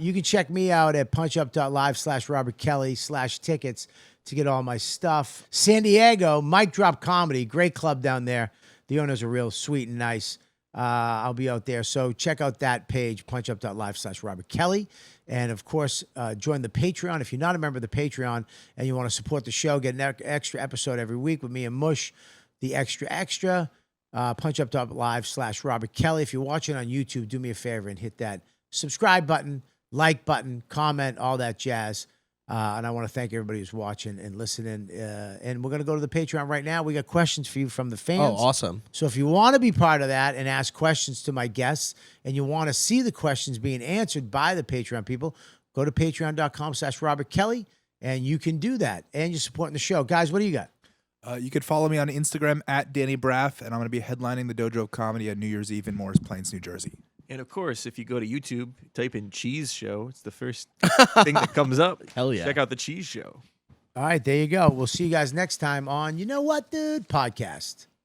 You can check me out at punchup.live/Robert Kelly/tickets to get all my stuff. San Diego, Mic Drop Comedy, great club down there. The owners are real sweet and nice. I'll be out there. So check out that page, punchup.live/Robert Kelly. And of course, join the Patreon. If you're not a member of the Patreon and you want to support the show, get an extra episode every week with me and Mush, the extra. Punchup.live/Robert Kelly. If you're watching on YouTube, do me a favor and hit that subscribe button, like button, comment, all that jazz. And I want to thank everybody who's watching and listening. And we're going to go to the Patreon right now. We got questions for you from the fans. Oh, awesome. So if you want to be part of that and ask questions to my guests and you want to see the questions being answered by the Patreon people, go to patreon.com/Robert Kelly and you can do that. And you're supporting the show. Guys, what do you got? You could follow me on Instagram at Danny Braff, and I'm going to be headlining the Dojo of Comedy at New Year's Eve in Morris Plains, New Jersey. And of course, if you go to YouTube, type in Cheese Show. It's the first thing that comes up. Hell yeah. Check out the Cheese Show. All right, there you go. We'll see you guys next time on You Know What, Dude podcast.